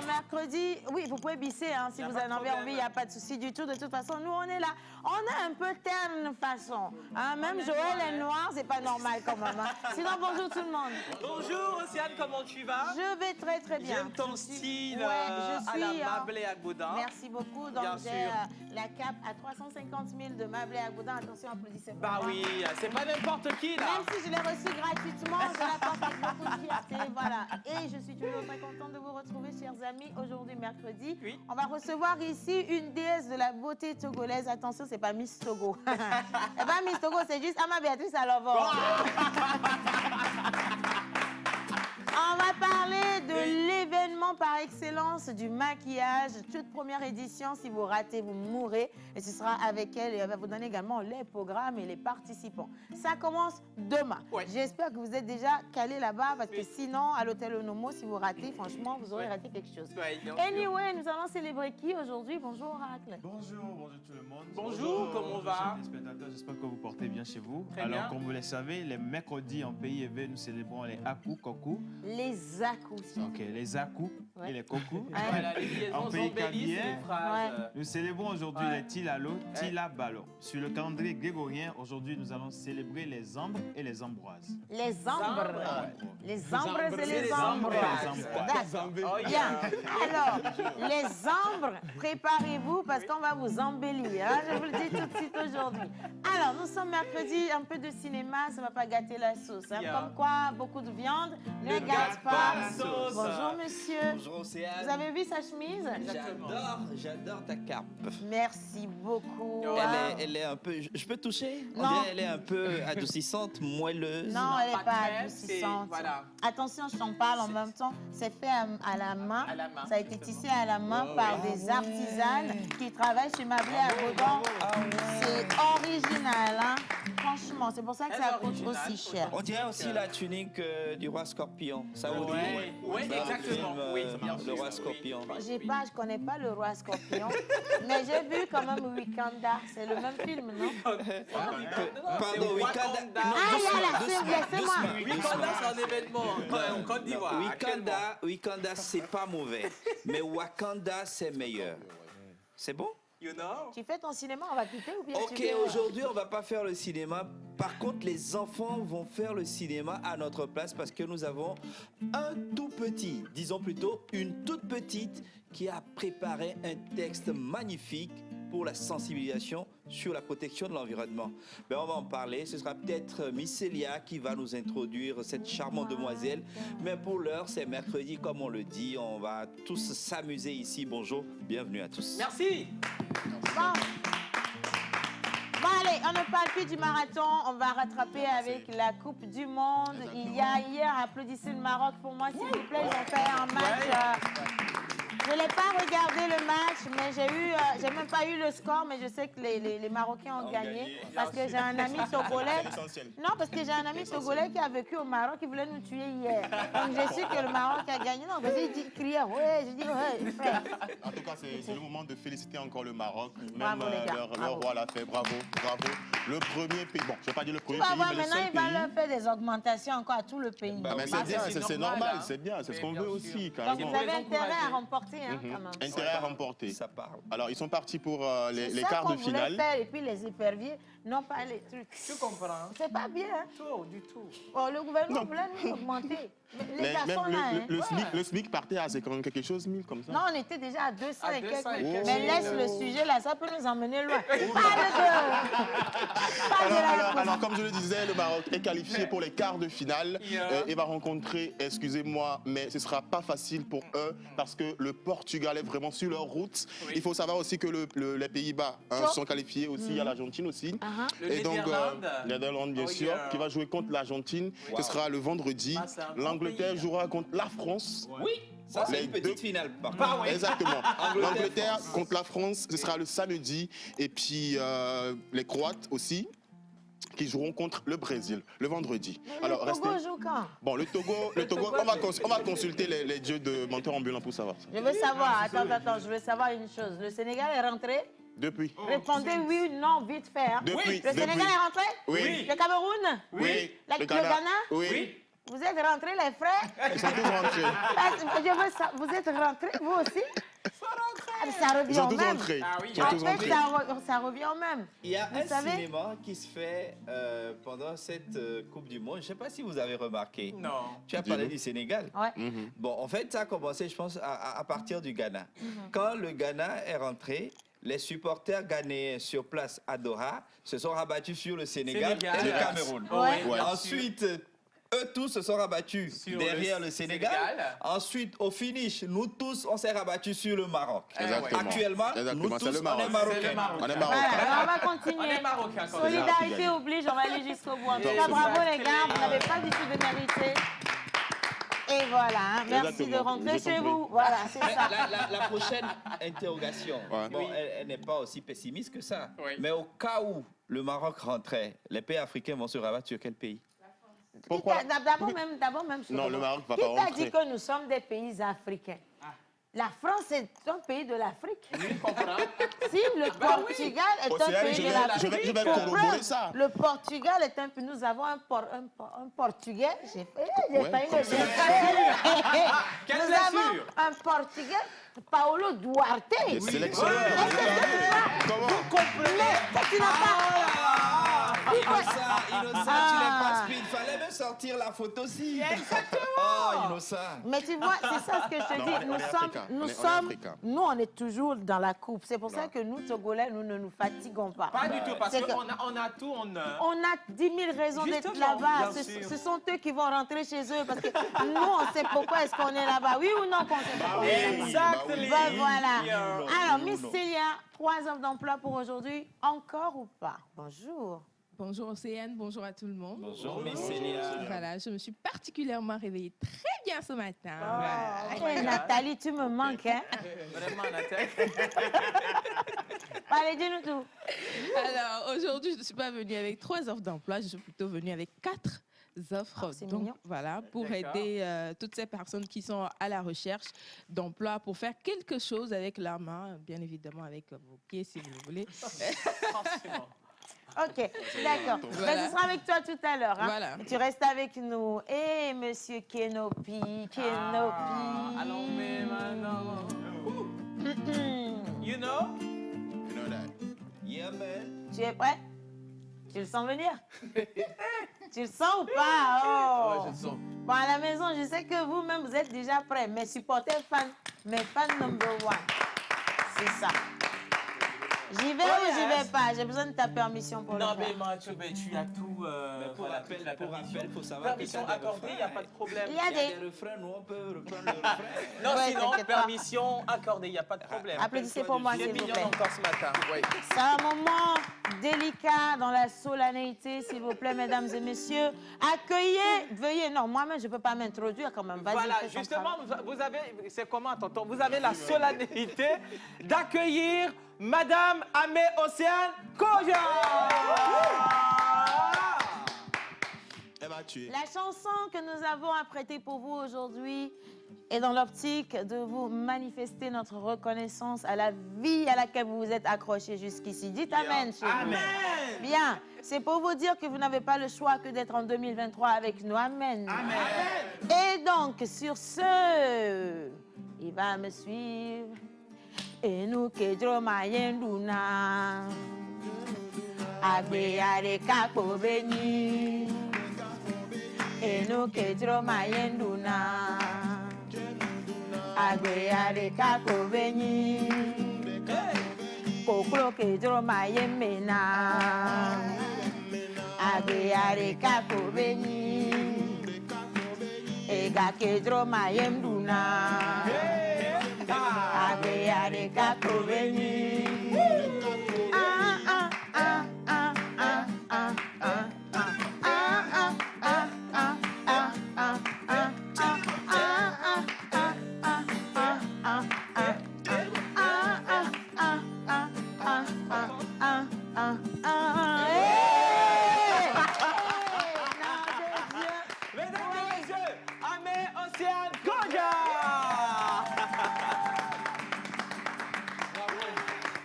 Alors, mercredi, oui, vous pouvez bisser hein, si vous en avez envie, il n'y a pas de souci du tout. De toute façon, nous, on est là. On a un peu terne façon. Hein, même Joël est noir, c'est pas normal quand même. Hein. Sinon, bonjour tout le monde. Bonjour, Océane, comment tu vas? Je vais très, très bien. J'aime ton style je suis, à la Mablé à Gaudin. Merci beaucoup. Donc, j'ai la cape à 350 000 de Mablé à Gaudin. Attention, applaudissez pour moi. Bah oui, c'est pas n'importe qui, là. Même si je l'ai reçu gratuitement, je la porte avec beaucoup de fierté. Voilà. Et je suis toujours très contente de vous retrouver, chers amis. Aujourd'hui, mercredi, on va recevoir ici une déesse de la beauté togolaise. Attention, c'est pas Miss Togo. C'est pas Miss Togo, c'est juste Ama Béatrice Alovo. On va parler de l'événement par excellence du maquillage. Toute première édition, si vous ratez, vous mourrez. Et ce sera avec elle et elle va vous donner également les programmes et les participants. Ça commence demain. J'espère que vous êtes déjà calés là-bas parce que sinon, à l'hôtel Onomo, si vous ratez, franchement, vous aurez raté quelque chose. Anyway, nous allons célébrer qui aujourd'hui? Bonjour, Oracle. Bonjour, bonjour tout le monde. Bonjour, comment on va? Chers spectateurs, j'espère que vous portez bien chez vous. Très bien. Comme vous le savez, les mercredis en pays élevé, nous célébrons les Aku Koku. Les Aku. Ok, les Aku et les Koku. Voilà, les liaisons embellisent les phrases. Nous célébrons aujourd'hui les Tilalo, Tilabalo. Sur le calendrier grégorien, aujourd'hui, nous allons célébrer les ambres et les ambroises. Les ambres. Les ambres et les ambroises. D'accord. Bien. Alors, les ambres, préparez-vous parce qu'on va vous embellir. Hein? Je vous le dis tout de suite aujourd'hui. Alors, nous sommes mercredi, un peu de cinéma, ça ne va pas gâter la sauce. Hein? Comme quoi, beaucoup de viande ne gâte pas la sauce. Bonjour, monsieur. Bonjour, Océane. Vous avez vu sa chemise? J'adore ta cape. Merci beaucoup. Elle est un peu... Je peux toucher? On Non. dirait elle est un peu adoucissante, moelleuse. Non, elle n'est pas crème, adoucissante. voilà. Attention, je t'en parle en même temps. C'est fait à la main. À la main, Ça a été tissé à la main par des artisanes qui travaillent chez Mablé à Gaudin. C'est original, hein? Franchement, c'est pour ça que ça coûte aussi cher. On dirait aussi la tunique du roi Scorpion. Ça vous dit? Oui, exactement. Le roi Scorpion. Je connais pas le roi Scorpion, mais j'ai vu quand même Wakanda. C'est le même film, non? Pardon, Wakanda. Laissez-moi. Wakanda, c'est un événement en Côte d'Ivoire. Wakanda, c'est pas mauvais. Mais Wakanda, c'est meilleur. C'est bon? You know? Tu fais ton cinéma, on va quitter ou bien Ok, aujourd'hui, on va pas faire le cinéma. Par contre, les enfants vont faire le cinéma à notre place parce que nous avons un tout petit, disons plutôt une toute petite, qui a préparé un texte magnifique pour la sensibilisation sur la protection de l'environnement. Ben, on va en parler. Ce sera peut-être Miss Célia qui va nous introduire cette charmante demoiselle. Mais pour l'heure, c'est mercredi, comme on le dit. On va tous s'amuser ici. Bonjour, bienvenue à tous. Merci. Bon, allez, on ne parle plus du marathon. On va rattraper avec la Coupe du Monde. Il y a hier, applaudissez le Maroc pour moi, s'il vous plaît. Ils ont fait un match... Je n'ai pas regardé le match, mais j'ai même pas eu le score, mais je sais que les Marocains ont gagné. Parce que j'ai un ami togolais. Non, parce que j'ai un ami togolais qui a vécu au Maroc, qui voulait nous tuer hier. Donc j'ai su que le Maroc a gagné. Non, parce qu'il criait, ouais, je dis, ouais, frère. En tout cas, c'est le moment de féliciter encore le Maroc. Bravo, Même les gars, leur roi l'a fait. Bravo, bravo. Le premier pays, bon, je ne vais pas dire le premier Tu vas pays, voir, mais le maintenant, seul il va pays. leur faire des augmentations encore à tout le pays. Bah, mais c'est bien, c'est normal, c'est bien, c'est ce qu'on veut aussi, Donc carrément. vous avez intérêt à remporter, hein, quand même. Intérêt à remporter. Ça parle. Alors, ils sont partis pour les ça quarts de qu'on voulait finale. faire, et puis les éperviers, non pas les trucs. Tu comprends? C'est pas bien, hein? Tout, du tout. Oh, le gouvernement voulait nous augmenter. Les Mais garçons, même là, hein? le SMIC partait à quand même quelque chose, 1000 comme ça. Non, on était déjà à 200 et quelques. 200 et quelques. Mais laisse le sujet là, ça peut nous emmener loin. Parle de Alors, comme je le disais, le Maroc est qualifié pour les quarts de finale et va rencontrer, excusez-moi, mais ce ne sera pas facile pour eux parce que le Portugal est vraiment sur leur route. Il faut savoir aussi que les Pays-Bas sont qualifiés aussi, il y a l'Argentine aussi. Le Et donc, Netherlands. Netherlands, bien sûr, qui va jouer contre l'Argentine. Ce sera le vendredi. L'Angleterre jouera contre la France. Oui, ça c'est une petite finale. Par contre. Exactement. L'Angleterre contre la France, ce sera le samedi. Et puis les Croates aussi, qui joueront contre le Brésil le vendredi. Alors, le Togo joue quand? Bon, le Togo, on va consulter les dieux de Menteur Ambulant pour savoir ça. Je veux savoir, attends, je veux savoir une chose. Le Sénégal est rentré? Depuis. Répondez oui ou non, vite fait. Hein. Depuis. Le Sénégal est rentré? Oui. Le Cameroun? Oui. Le Ghana? Oui. Vous êtes rentrés, les frères? Ils sont tous rentrés. Je veux ça. Vous êtes rentrés, vous aussi? Ça revient Ils sont au tous même. rentrés. Ah oui, Ils sont En tous fait, rentrés. ça revient au même. Il y a Vous un savez? cinéma qui se fait pendant cette Coupe du Monde. Je ne sais pas si vous avez remarqué. Non. Tu as parlé Dis-nous. du Sénégal. Ouais. Bon, en fait, ça a commencé, je pense, à partir du Ghana. Quand le Ghana est rentré, les supporters ghanéens sur place à Doha se sont rabattus sur le Sénégal et le Sénégal. Cameroun. Ouais. Ouais. Ensuite, eux tous se sont rabattus Sur derrière le le Sénégal. Sénégal. Ensuite, au finish, nous tous, on s'est rabattus sur le Maroc. Exactement. Actuellement, Exactement, nous c'est tous, le on Maroc. est C'est le marocains. Maroc. On est Voilà, marocains. alors on va On continuer. est Marocains quand même. Solidarité oblige, on va aller jusqu'au bout. En tout cas, bravo les gars, vous n'avez pas du tout démérité. Et voilà, hein, merci de Exactement. rentrer J'ai chez compris. vous. Voilà, c'est Mais ça. la prochaine interrogation, Ouais. bon, Oui. elle n'est pas aussi pessimiste que ça. Oui. Mais au cas où le Maroc rentrait, les pays africains vont se rabattre sur quel pays? Pourquoi? D'abord même. Non, le Maroc va Qui pas t'a rentrer. dit que nous sommes des pays africains? La France est un pays de l'Afrique. Oui, comprends. Si le Portugal est un Océane, pays je de vais- l'Afrique, je vais pour corroborer preuve, ça. le Portugal est un pays. Nous avons un Portugais. J'ai Ouais, failli comme le ça. Quelle Nous blessure. avons un Portugais, Paulo Duarte. Les sélectionneurs. Comment? Mais tu n'as pas. Innocent, tu n'es pas speed. Fallait même sortir la photo aussi. Exactement. Oh, Innocent. Mais tu vois, c'est ça ce que je te Non, dis. on est Nous sommes, africains. On est africains. nous, on est toujours dans la coupe. C'est pour ça que nous, Togolais, nous ne nous fatiguons pas. Pas du tout, parce C'est que- qu'on a tout en un. On a 10 000 raisons d'être Justement, là-bas. bien Ce, sûr. ce sont eux qui vont rentrer chez eux parce que nous, on sait pourquoi est-ce qu'on est là-bas. Oui ou non qu'on sait pourquoi on est là-bas? Exactly. Ben voilà. Yeah. Alors, Miss Célia, 3 offres d'emploi pour aujourd'hui. Encore ou pas? Bonjour. Bonjour Océane, bonjour à tout le monde. Bonjour, Miss Célia. Voilà, je me suis particulièrement réveillée très bien ce matin. Oh Eh, my God. Nathalie, tu me manques, hein? Vraiment, Nathalie. Allez, dis-nous tout. Alors, aujourd'hui, je ne suis pas venue avec 3 offres d'emploi, je suis plutôt venue avec 4 offres. Ah, c'est Donc, mignon. voilà, pour D'accord. aider toutes ces personnes qui sont à la recherche d'emploi, pour faire quelque chose avec leurs mains, bien évidemment avec vos pieds si vous le voulez. Forcément. Ok, d'accord. Voilà. Ben, ce sera avec toi tout à l'heure. Hein? Voilà. Tu restes avec nous. Et monsieur Kenopi, Kenopi. Allons, mais maintenant. Mm-mm. You know? You know that. Yeah, man. Tu es prêt? Tu le sens venir? Tu le sens ou pas? Oh. Ouais, je le sens. Bon, à la maison, je sais que vous-même, vous êtes déjà prêts. Mes supporters fans, mes fans number 1. C'est ça. J'y vais ou j'y vais pas? J'ai besoin de ta permission pour Non, le mais faire. Mathieu, ben, tu as tout. Mais pour voilà, rappel, toute la pour permission. rappel, faut savoir que Permission t'as des accordée, il n'y a refrains. pas de problème. Il y a Il y a des... des refrains, nous on peut reprendre le refrain. Non, Ouais, sinon, t'inquiète pas. permission accordée, il n'y a pas de problème. Applaudissez pour moi, J'ai s'il vous mignon plaît. encore ce matin. Oui. C'est un moment délicat dans la solennité, s'il vous plaît, mesdames et messieurs. Accueillez, veuillez, non, moi-même, je ne peux pas m'introduire quand même. Vas-y, Voilà, fais ton justement, travail. vous avez, c'est comment, tonton? Vous avez la solennité d'accueillir Madame Amé Océane Koja. Elle va tuer. La chanson que nous avons apprêtée pour vous aujourd'hui est dans l'optique de vous manifester notre reconnaissance à la vie à laquelle vous vous êtes accrochés jusqu'ici. Dites Amen chez vous. Amen. Bien, c'est pour vous dire que vous n'avez pas le choix que d'être en 2023 avec nous. Amen. Et donc, sur ce, il va me suivre. Et nous, Kedro Mayenduna, Agbe Areka Kobeni. Et nous, Kedro Mayenduna, Agbe Areka Kobeni. Kokro Kedro Mayemena, Agbe Areka Kobeni. Ega Kedro Mayenduna. Agbe Areka Kobeni. Mesdames et messieurs, Amé Océane Koja.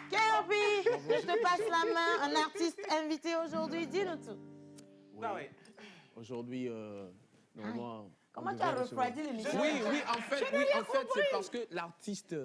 Kenopi, je te passe la main, un artiste invité aujourd'hui, dis-nous tout. Ah oui. Aujourd'hui, Normalement, Comment on tu as devrait recevoir. refroidi l'émission? Oui, en fait, c'est parce que l'artiste,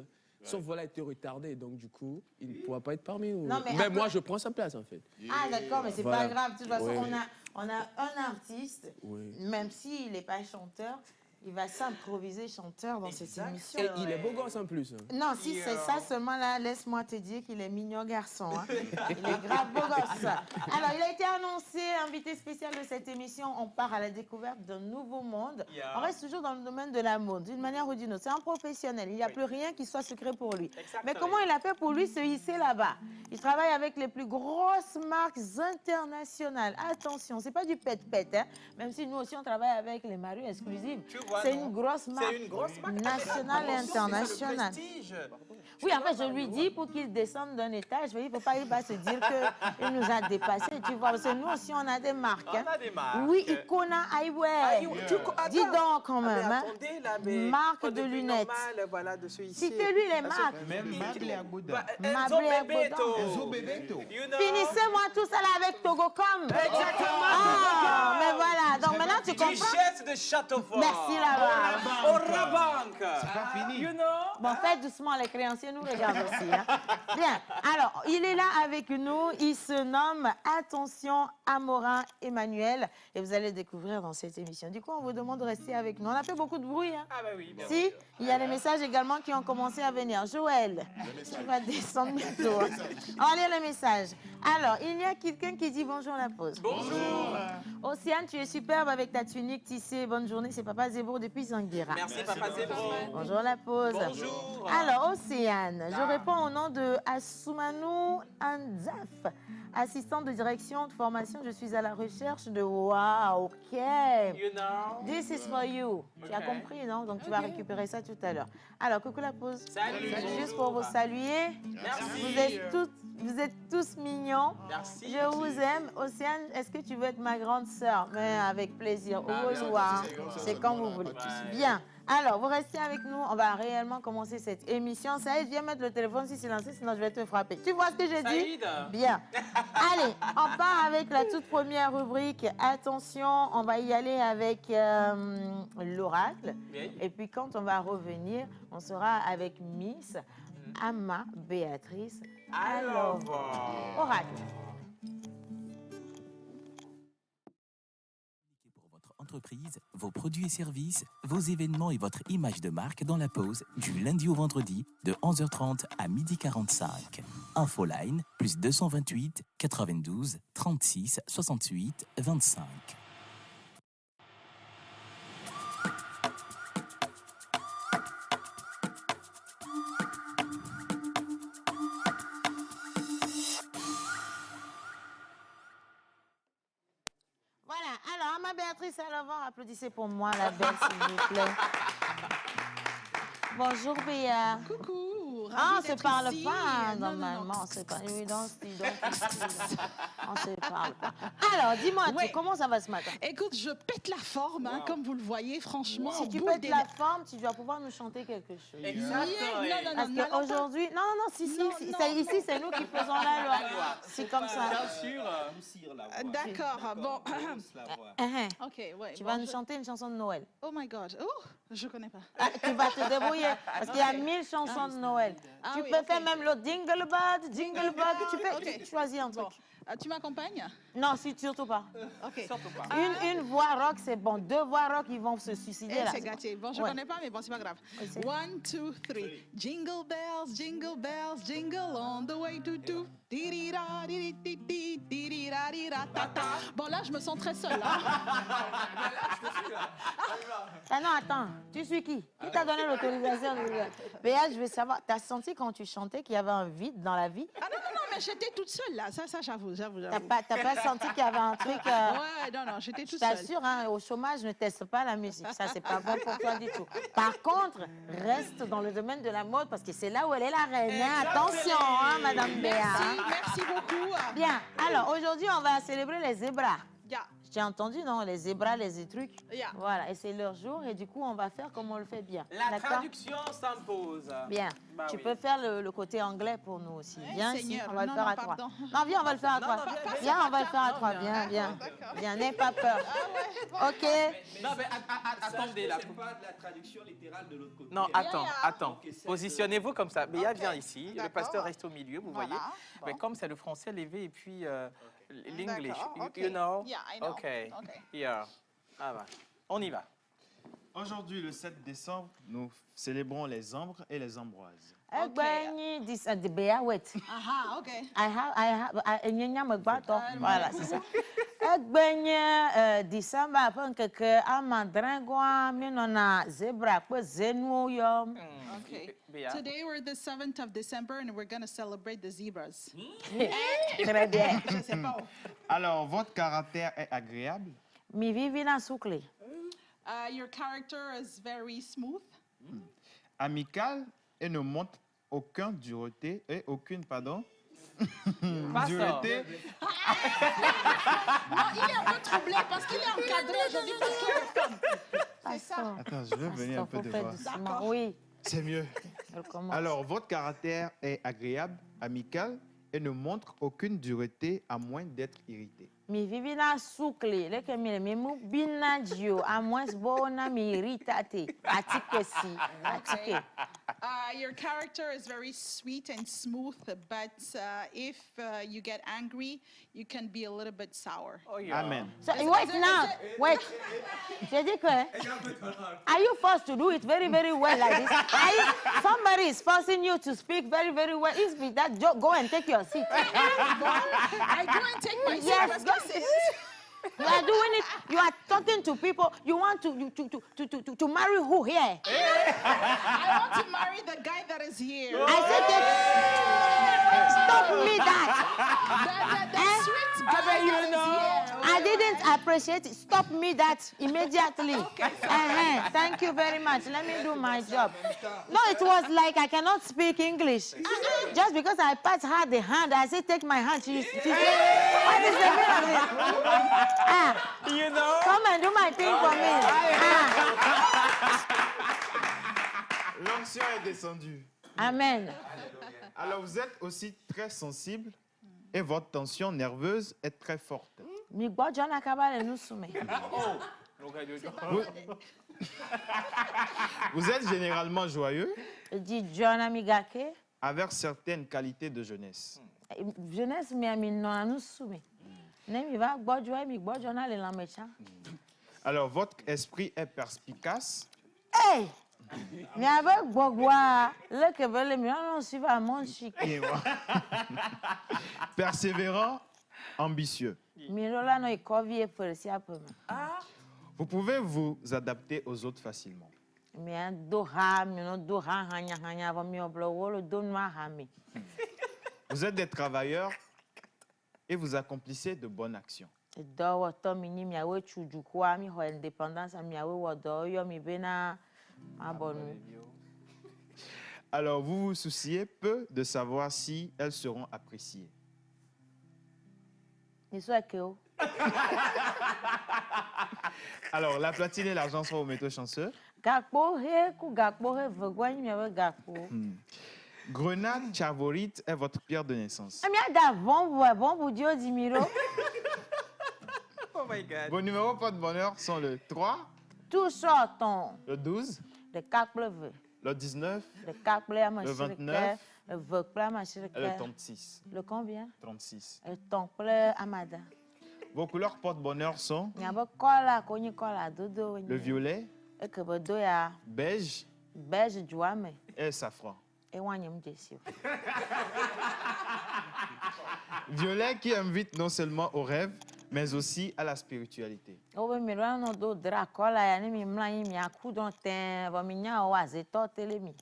son vol a été retardé, donc du coup, il ne pourra pas être parmi nous. Non, mais mais après- moi, je prends sa place, en fait. Ah d'accord, mais c'est Voilà. pas grave. De toute façon, Oui. on a un artiste, Oui. même s'il n'est pas chanteur, il va s'improviser chanteur dans cette émission. Et il est beau gosse en plus. Non, si c'est ça seulement là, laisse-moi te dire qu'il est mignon garçon. Hein. Il est grave beau gosse. Alors, il a été annoncé, invité spécial de cette émission. On part à la découverte d'un nouveau monde. On reste toujours dans le domaine de la mode, d'une manière ou d'une autre. C'est un professionnel. Il n'y a plus rien qui soit secret pour lui. Mais comment il a fait pour lui se hisser là-bas? Il travaille avec les plus grosses marques internationales. Attention, c'est pas du pet-pet, hein. Même si nous aussi on travaille avec les marques exclusives. C'est une grosse marque. C'est une grosse marque nationale et internationale. Oui, en fait, je lui dis pour qu'il descende d'un étage, il ne faut pas, il va se dire qu'il nous a dépassés, tu vois. Parce que nous aussi, on a des marques. On a des marques. Oui, Icona Eyewear. Dis donc quand même. Hein. Attendez, là, mais Marque pas de prix lunettes. normal, voilà, de ceux ici. Citez-lui les marques. Même Mable et Agoda. Bah, Mable Enzo et Bebeto. Agoda. Enzo Bebeto. You know. Finissez-moi tout ça là avec Togocom. Exactement. Ah, mais voilà. Donc maintenant, tu comprends. Duchesse de Châteaufort. Merci là-bas. Orabank. C'est pas fini. You know. Bon, faites doucement, les créanciers nous regardent aussi. Hein. Bien, alors, il est là avec nous. Il se nomme, attention, Amorin Emmanuel. Et vous allez découvrir dans cette émission. Du coup, on vous demande de rester avec nous. On a fait beaucoup de bruit. Hein. Ah bah oui. bien Si, sûr. il y a des messages également qui ont commencé à venir. Joël, tu vas descendre bientôt. Hein. On va lire les messages. Alors, il y a quelqu'un qui dit bonjour la pause. Bonjour. Océane, tu es superbe avec ta tunique tissée. Bonne journée, c'est Papa Zébo depuis Zanguira. Merci, Papa Zébro. Bonjour la pause. Bonjour. Alors, Océane, je réponds au nom de Assoumano Anzaf, assistante de direction de formation. Je suis à la recherche de... Wow, OK. You know. This is for you. Tu as Ok. compris, non? Donc, tu vas récupérer ça tout à l'heure. Alors, coucou la pause. Salut. Juste pour vous saluer. Merci. Vous êtes tous mignons. Merci. Je vous aime. Océane, est-ce que tu veux être ma grande sœur? Mais avec plaisir. Au revoir. C'est quand vous voulez. Bien. Alors, vous restez avec nous. On va réellement commencer cette émission. Saïd, viens mettre le téléphone si silencieux, sinon je vais te frapper. Tu vois ce que j'ai dit? Saïd. Bien. Allez, on part avec la toute première rubrique. Attention, on va y aller avec l'oracle. Bien. Et puis, quand on va revenir, on sera avec Miss Ama Béatrice Alors. Oracle. Pour votre entreprise, vos produits et services, vos événements et votre image de marque dans la pause du lundi au vendredi de 11h30 à 12h45. Infoline plus 228 92 36 68 25. Voilà, alors Ama Béatrice à l'avant, applaudissez pour moi la belle, s'il vous plaît. Bonjour Béa. Coucou. Ah, on ravie se d'être parle ici. pas, hein, Non, non, normalement. non. On se parle. Oui, dans ce style, on se parle pas. Alors, dis-moi, Ouais. comment ça va ce matin? Écoute, je pète la forme, hein, comme vous le voyez, franchement. Si tu boule pètes des la nerfs. forme, tu dois pouvoir nous chanter quelque chose. Exactement. Yeah, non, Parce non, non, qu'aujourd'hui, non, si, Non, non. ici, c'est nous qui faisons la loi. C'est comme ça. Bien sûr. D'accord, bon. Ok, ouais. Tu bon, vas nous je- chanter une chanson de Noël. Oh my God. Oh, je connais pas. Ah, tu vas te débrouiller parce qu'il y a 1000 chansons de Noël. Ah Tu oui, peux ok. faire même l'autre Jingle Bug, Jingle Bug. Tu peux Ok. tu choisis un truc. Bon, tu m'accompagnes? Non, surtout pas. Ok. Surtout pas. Une voix rock, c'est bon. Deux voix rock, ils vont se suicider Eh, là. c'est gâté. Bon, je Ouais. connais pas, mais bon, c'est pas grave. Oui, c'est- 1, 2, 3. Jingle bells, jingle on the way to do. Di-di-da, di-di-di-di, di-di-da-di-da-ta-ta. Bon, là, je me sens très seule. Hein. Ah non, attends. Tu suis qui? Qui t'a donné l'autorisation de... Béa, je veux savoir, t'as senti quand tu chantais qu'il y avait un vide dans la vie? Ah non, non, non, mais j'étais toute seule là. Ça, j'avoue. T'as pas senti qu'il y avait un truc... Ouais, non, non, j'étais Je toute seule. t'assure, hein, au chômage, ne teste pas la musique. Ça, c'est pas bon pour toi du tout. Par contre, reste dans le domaine de la mode parce que c'est là où elle est la reine. Hein. Attention, hein, Madame Béa. Merci beaucoup. Bien. Alors, aujourd'hui, on va célébrer les zébras. Ya. Tu as entendu, non? Les zébras, les trucs. Yeah. Voilà, et c'est leur jour, et du coup, on va faire comme on le fait bien. La D'accord? traduction s'impose. Bien. Bah Tu oui. peux faire le côté anglais pour nous aussi. Viens ici, Seigneur. on va le Non, faire non, à trois. pardon. Non, viens, on va le faire à trois. viens, Viens, on va le faire à Non, trois. viens. Viens. Viens, n'aie pas peur. OK? Non, mais attendez là. C'est pas de la traduction littérale de l'autre côté. Non, attends, Yaya. attends. Positionnez-vous comme ça. Béa, viens ici. Le D'accord. pasteur reste au milieu, vous Voilà. voyez. Mais Bon. comme c'est le français, levé et puis l'English. D'accord, You, ok. you know? Yeah, I know. OK. Ok. Yeah. Ah bah. On y va. Aujourd'hui, le 7 décembre, nous célébrons les ambres et les ambroises. Egbenyi dis the bear wait. Aha, OK. Nyanya megbato. Voilà, c'est ça. Egbenyi December afin keke amadrengwa minona zebra kwe zenu yom. Okay. Béa. Today we're the 7th of December and we're going to celebrate the zebras. Très bien. Je sais pas. Alors, votre caractère est agréable, Mi vivi na soukle. Your character is very smooth. amical et ne montre aucune dureté et aucune, pardon, Pas ça. dureté. Non, il est un peu troublé parce qu'il est encadré aujourd'hui parce qu'il est femme. C'est ça. Attends, je vais venir un peu Faut de faire voir. doucement. Oui, C'est mieux. elle commence. Alors, votre caractère est agréable, amical et ne montre aucune dureté à moins d'être irrité. Mi vivi na soukle. Leke mi mu bina jio. A moins bo na mi ritate. Atike si. Atike. Your character is very sweet and smooth, but if you get angry, you can be a little bit sour. Oh, yeah. Amen. So, wait now. Wait. J'ai dit que. Are you forced to do it very, very well like this? Somebody is forcing you to speak very, very well. If it's that joke, go and take your seat. I go and take my seat. Yes, parce go. que c'est- You are doing it. You are talking to people. You want to marry who here? I want to marry the guy that is here. I said, stop me that. The sweet guy that is here. I didn't appreciate it. Stop me that immediately. Thank you very much. Let me do my job. No, it was like I cannot speak English. Just because I passed her the hand, I said, take my hand. She said, what is the meaning of this? You know? Come and do my thing for me. L'onction est descendue. Amen. Alors, vous êtes aussi très sensible et votre tension nerveuse est très forte. Mi gbọ́ John Akabale Nusume. Vous êtes généralement joyeux Di John Amigake. avec certaines qualités de jeunesse. Jeunesse mi ami nọ Nusume. Ne mi va gbọ́ John mi gbọ́ John Ale Lamecha. Alors, votre esprit est perspicace Hey! Mi abe gbogbo a lekebele mi ọ̀nà suivre à mon chic. persévérant, ambitieux. Mi rola no ikovi e persi apeme. Vous pouvez vous adapter aux autres facilement. Mi a do ha mi no do ha hanya hanya va mi oblo wolo do no ha mi. Vous êtes des travailleurs et vous accomplissez de bonnes actions. Dɔwɔ tɔ mi ni miawo tsu dukua mi xɔ indépendance miawo wɔ dɔ yɔ mi bena mabɔnu. Alors, vous vous souciez peu de savoir si elles seront appréciées. Nisɔ ke o. Alors, la platine et l'argent sont vos métaux chanceux. Gakpo he ku gakpo he vegua ni miawo gakpo. Grenade chavorite est votre pierre de naissance. Ami ada vɔn bu di o di mi ro. Oh my God. Vos numéros porte-bonheur sont le 3, Tu sɔ tɔn le 12, ɖeka kple ve, le 19 ɖeka kple ame Le asiɖeke, 29, eve kple ame et le asiɖeke, 36. le combien? 36. Etɔn kple amada. Vos couleurs porte-bonheur sont Miabe kɔla ko nyi kɔla dodo le violet, eke be do ya beige beige dzoame. et safran. Ewa nye mu dzesi o. Violet qui invite non seulement au rêve, mais aussi à la spiritualité. Wobe mi ɖo anɔ do dra kɔla ya ne mi mlɔ anyi miaku dɔn tɛɛ vɔ mi nya o azetɔ tele mi.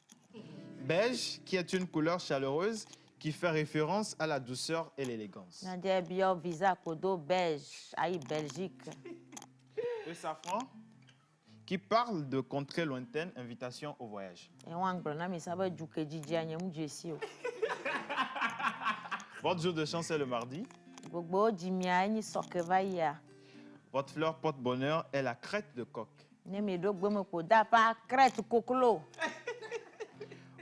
Beige qui est une couleur chaleureuse qui fait référence à la douceur et l'élégance. Nadie biɔ visa kodo beige ayi Belgique. Le safran qui parle de contrées lointaines, invitation au voyage. Ewa ŋgblɔ na mi sa be dzuke dzidzia nye mu dzesi o. Votre jour de chance est le mardi. Gbogbo wo dzi mia enyi sɔke va yia. Votre fleur porte-bonheur est la crête de coq.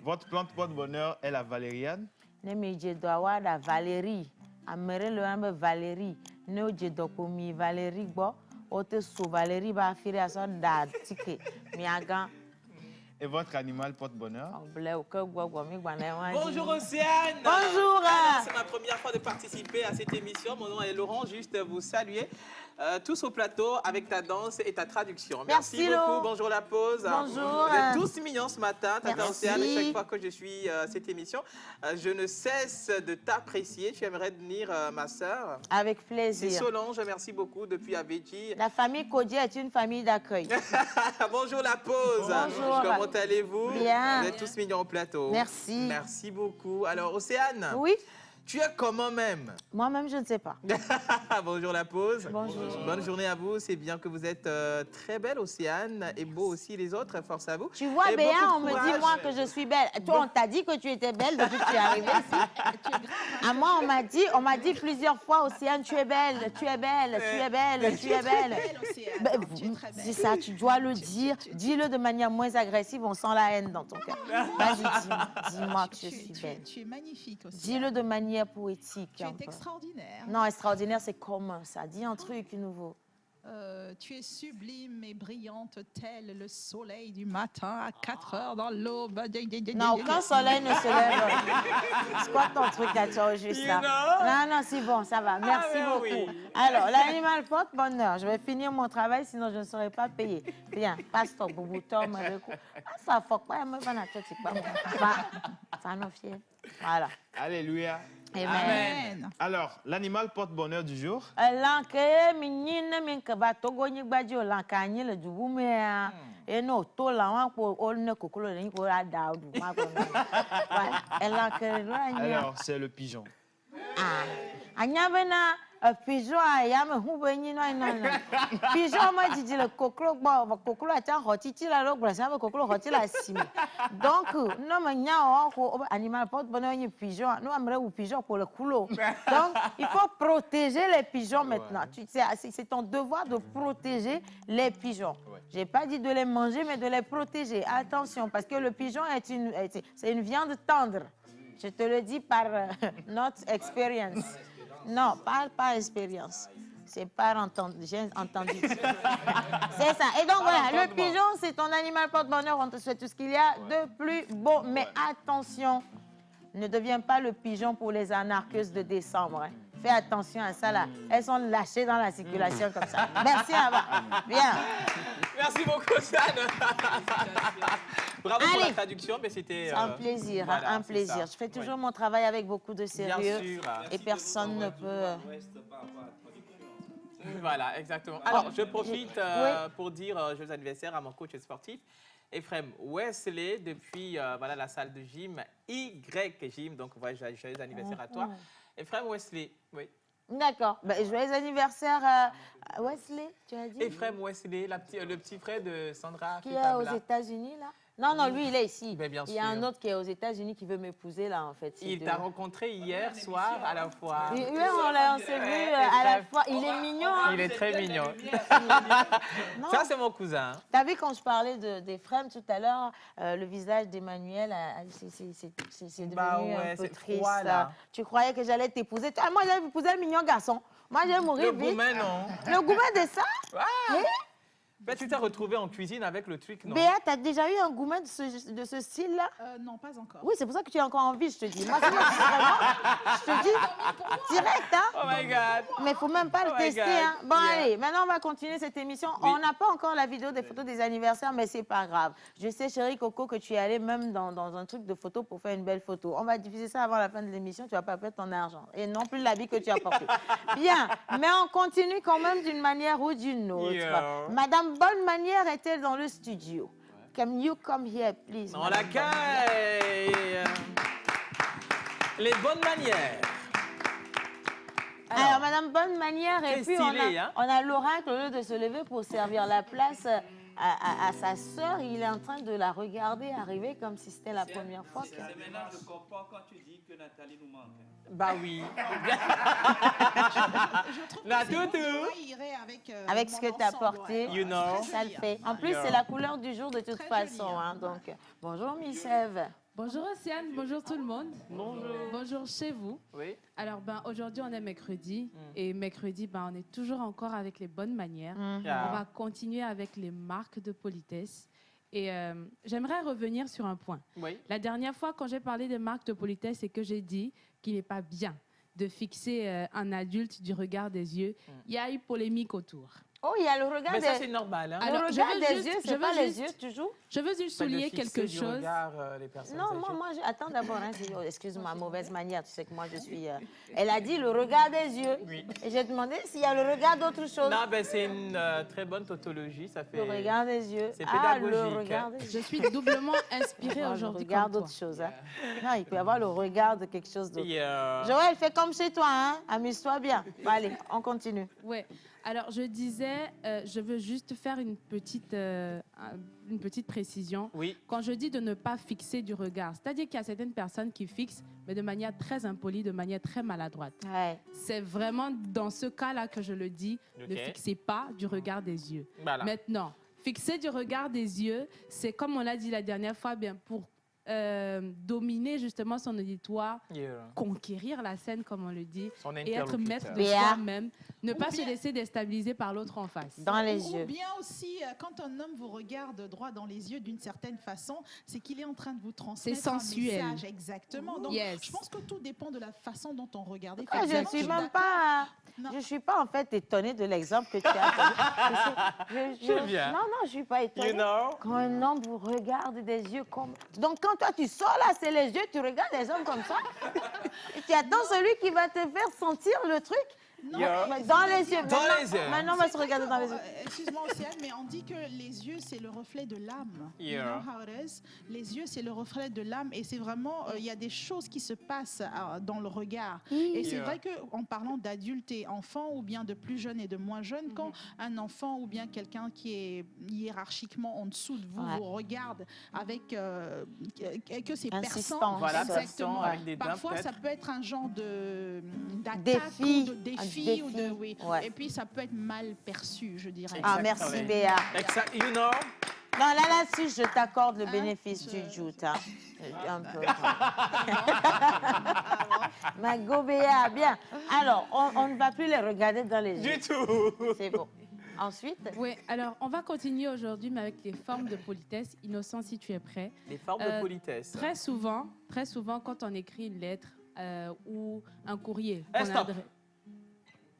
Votre plante porte-bonheur est la valériane. Valérie. Amere le ambe Valérie. Ne jedo ko mi Valérie bo. Ote so Valérie ba firi aso da tike. Miagan. Et votre animal porte-bonheur? Bonjour Océane. Bonjour. C'est ma première fois de participer à cette émission. Mon nom est Laurent, juste vous saluer. Tous au plateau avec ta danse et ta traduction. Merci beaucoup. Bonjour la pause. Bonjour. Vous êtes tous mignons ce matin. Tata Océane, chaque fois que je suis cette émission, je ne cesse de t'apprécier. Tu aimerais devenir ma sœur? Avec plaisir. C'est Solange, merci beaucoup depuis Abidjan. La famille Kodje est une famille d'accueil. Bonjour la pause. Bonjour. Comment allez-vous? Bien. Vous êtes tous mignons au plateau. Merci. Merci beaucoup. Alors Océane. Oui. Tu es comment même? Moi-même, je ne sais pas. Bonjour la pause. Bonjour. Bonne journée à vous. C'est bien que vous êtes très belle, Océane, et beau aussi les autres. Force à vous. Tu vois, et Béa, on beaucoup de me dit, courage. moi, que je suis belle. Toi, on t'a dit que tu étais belle depuis que tu es arrivée ici. À moi, on m'a dit plusieurs fois, Océane, tu es belle, tu es belle, tu es belle, tu es belle. C'est ça, tu dois le dire. Dis-le de manière moins agressive, on sent la haine dans ton cœur. Vas-y, dis-moi que je suis belle. Tu es magnifique aussi. Dis-le de manière poétique. Tu un es peu. extraordinaire. Non, extraordinaire, c'est commun, ça. Dis un truc nouveau. Tu es sublime et brillante tel le soleil du matin à 4 heures dans l'aube. Non, aucun soleil ne se lève. C'est quoi ton truc à toi juste là? Non, non, c'est bon, ça va. Merci beaucoup. Oui. Alors, l'animal porte-bonheur. Je vais finir mon travail, sinon je ne serai pas payée. Bien, passe-toi, boubou, Tom, ça faut pas me faire ça nous fier. Voilà. Alléluia. Amen. Alors, l'animal porte-bonheur du jour? Lanke minyine minke ba togo nyigbaji o lanka anyi le dubu me a eno to la wan ko o ne kokolo le ko ra da du ma ko na lanke lo anyi Alors, c'est le pigeon. anya bena pigeon a ya me hu be nyi no na pigeon ma jiji le kokolo gbo kokolo ata hotiti la lo gba sa be kokolo hotiti la simi donc no me nya o ko animal porte-bonheur ni pigeon no amre ou pigeon pour le coulo donc il faut protéger les pigeons maintenant tu sais c'est ton devoir de protéger les pigeons. J'ai pas dit de les manger mais de les protéger. Attention parce que le pigeon c'est une viande tendre. Je te le dis par notre expérience. Non, par expérience. C'est par entendu. J'ai entendu. C'est ça. Et donc voilà, le pigeon, c'est ton animal porte-bonheur. On te souhaite tout ce qu'il y a de plus beau. Mais attention, ne deviens pas le pigeon pour les anarcheuses de décembre. Hein. Fais attention à ça là. Elles sont lâchées dans la circulation comme ça. Merci Abba. Bien. Merci beaucoup, Océane. Bravo pour la traduction, mais c'était... un plaisir, voilà, un plaisir. Je fais toujours mon travail avec beaucoup de sérieux. Bien sûr. Et personne ne peut... Voilà, exactement. Alors, je profite pour dire joyeux anniversaire à mon coach sportif, Ephraim Wesley, depuis voilà, la salle de gym Y Gym. Donc, voilà, joyeux anniversaire à toi. Ephraim Wesley, oui. D'accord. Ben, joyeux anniversaire Wesley, tu as dit? Ephraim Wesley, le petit frère de Sandra. Qui est aux États-Unis, là? Non, non, lui, il est ici. Ben, bien il y a un autre qui est aux États-Unis qui veut m'épouser, là, en fait. Il t'a rencontré hier soir à la fois. Oui, on s'est vu à la fois. Il est mignon. Hein? Il est très mignon. Ça, c'est mon cousin. T'as vu quand je parlais d'Ephraim tout à l'heure, le visage d'Emmanuel, c'est devenu un peu triste. Froid, là. Tu croyais que j'allais t'épouser? Moi, j'allais épouser un mignon garçon. Moi, j'allais mourir vite. Le gourmet, non. Le gourmet de ça? Ben, tu t'es retrouvé en cuisine avec le truc, non? Béa, t'as déjà eu un gourmet de ce style-là? Non, pas encore. Oui, c'est pour ça que tu es encore en vie, je te dis. Moi, c'est moi, je te dis direct, hein? Oh my God! Mais il ne faut même pas le tester, hein? Bon, allez, maintenant, on va continuer cette émission. Oui. On n'a pas encore la vidéo des photos des anniversaires, mais c'est pas grave. Je sais, chérie Coco, que tu es allée même dans un truc de photo pour faire une belle photo. On va diffuser ça avant la fin de l'émission, tu vas pas perdre ton argent. Et non plus l'habit que tu as porté. Bien, mais on continue quand même d'une manière ou d'une autre. Yeah. Madame Bonne Manière est-elle dans le studio? Can you come here, please? On l'accueille. Les bonnes manières. Alors, Madame Bonne Manière, et puis on a l'oracle, au lieu de se lever pour servir la place à sa sœur, il est en train de la regarder arriver comme si c'était la première fois. C'est maintenant je comprends quand tu dis que Nathalie nous manque. Bah oui. Je trouve La que c'est beau, toutou. moi, il irait Avec ce que tu as porté, You know. ça le fait. En plus, c'est la couleur du jour de toute façon. Hein, donc, bonjour Miss Eve. Bonjour Océane, bonjour tout le monde. Bonjour. Bonjour chez vous. Oui. Alors, aujourd'hui, on est mercredi. Et mercredi, on est toujours encore avec les bonnes manières. Yeah. On va continuer avec les marques de politesse. Et j'aimerais revenir sur un point. Oui. La dernière fois, quand j'ai parlé des marques de politesse, c'est que j'ai dit qu'il n'est pas bien de fixer un adulte du regard des yeux. Il y a eu polémique autour. Oh, il y a le regard Mais ça, des... c'est normal. Hein? Alors, le regard des yeux, c'est pas les yeux toujours? Je veux juste souligner quelque chose. Non, moi, attends d'abord. Hein, excuse-moi, mauvaise manière. Tu sais que moi, je suis... Elle a dit le regard des yeux. Oui. Et j'ai demandé s'il y a le regard d'autre chose. Non, ben, c'est une très bonne tautologie. Ça fait... Le regard des yeux. C'est pédagogique. Le regard des yeux. Je suis doublement inspirée aujourd'hui. Le regard d'autre chose. Hein. Non, il peut y avoir le regard de quelque chose d'autre. Joël, fais comme chez toi. Hein. Amuse-toi bien. Bon, allez, on continue. Ouais. Alors, je disais, je veux juste faire une petite précision. Oui. Quand je dis de ne pas fixer du regard, c'est-à-dire qu'il y a certaines personnes qui fixent, mais de manière très impolie, de manière très maladroite. Ouais. C'est vraiment dans ce cas-là que je le dis, ne fixez pas du regard des yeux. Voilà. Maintenant, fixer du regard des yeux, c'est comme on l'a dit la dernière fois, bien pour dominer justement son auditoire, conquérir la scène, comme on le dit, et être maître de soi-même, ne pas se laisser déstabiliser par l'autre en face. Dans les yeux. Ou bien aussi, quand un homme vous regarde droit dans les yeux d'une certaine façon, c'est qu'il est en train de vous transmettre un message. Exactement. Donc, je pense que tout dépend de la façon dont on regarde. Ah, je ne suis même pas... Je suis pas en fait étonnée de l'exemple que tu as donné. Non, je ne suis pas étonnée. Quand un homme vous regarde des yeux comme... Donc, quand toi, tu sors là, c'est les yeux, tu regardes les hommes comme ça. Et tu attends celui qui va te faire sentir le truc. Non, dans les yeux. Maintenant, on va se regarder dans les yeux. Excuse-moi, Océane, mais on dit que les yeux, c'est le reflet de l'âme. You know how it is? Les yeux, c'est le reflet de l'âme. Et c'est vraiment, il y a des choses qui se passent dans le regard. Et c'est vrai qu'en parlant d'adultes et enfants, ou bien de plus jeunes et de moins jeunes, quand un enfant ou bien quelqu'un qui est hiérarchiquement en dessous de vous vous regarde avec que c'est perçant. Voilà, exactement. avec des Parfois, dents, ça peut être un genre d'attaque ou de défi. Ou de, oui. Et puis, ça peut être mal perçu, je dirais. Ah, merci, Béa. You know? Non, là-dessus, je t'accorde le bénéfice du doute. Hein. Un peu. Ma go, Béa, bien. Alors, on ne va plus les regarder dans les yeux. Du tout. C'est bon. Ensuite? Oui, alors on va continuer aujourd'hui, mais avec les formes de politesse. Innocent, si tu es prêt. Les formes de politesse. Très souvent, quand on écrit une lettre ou un courrier... Stop.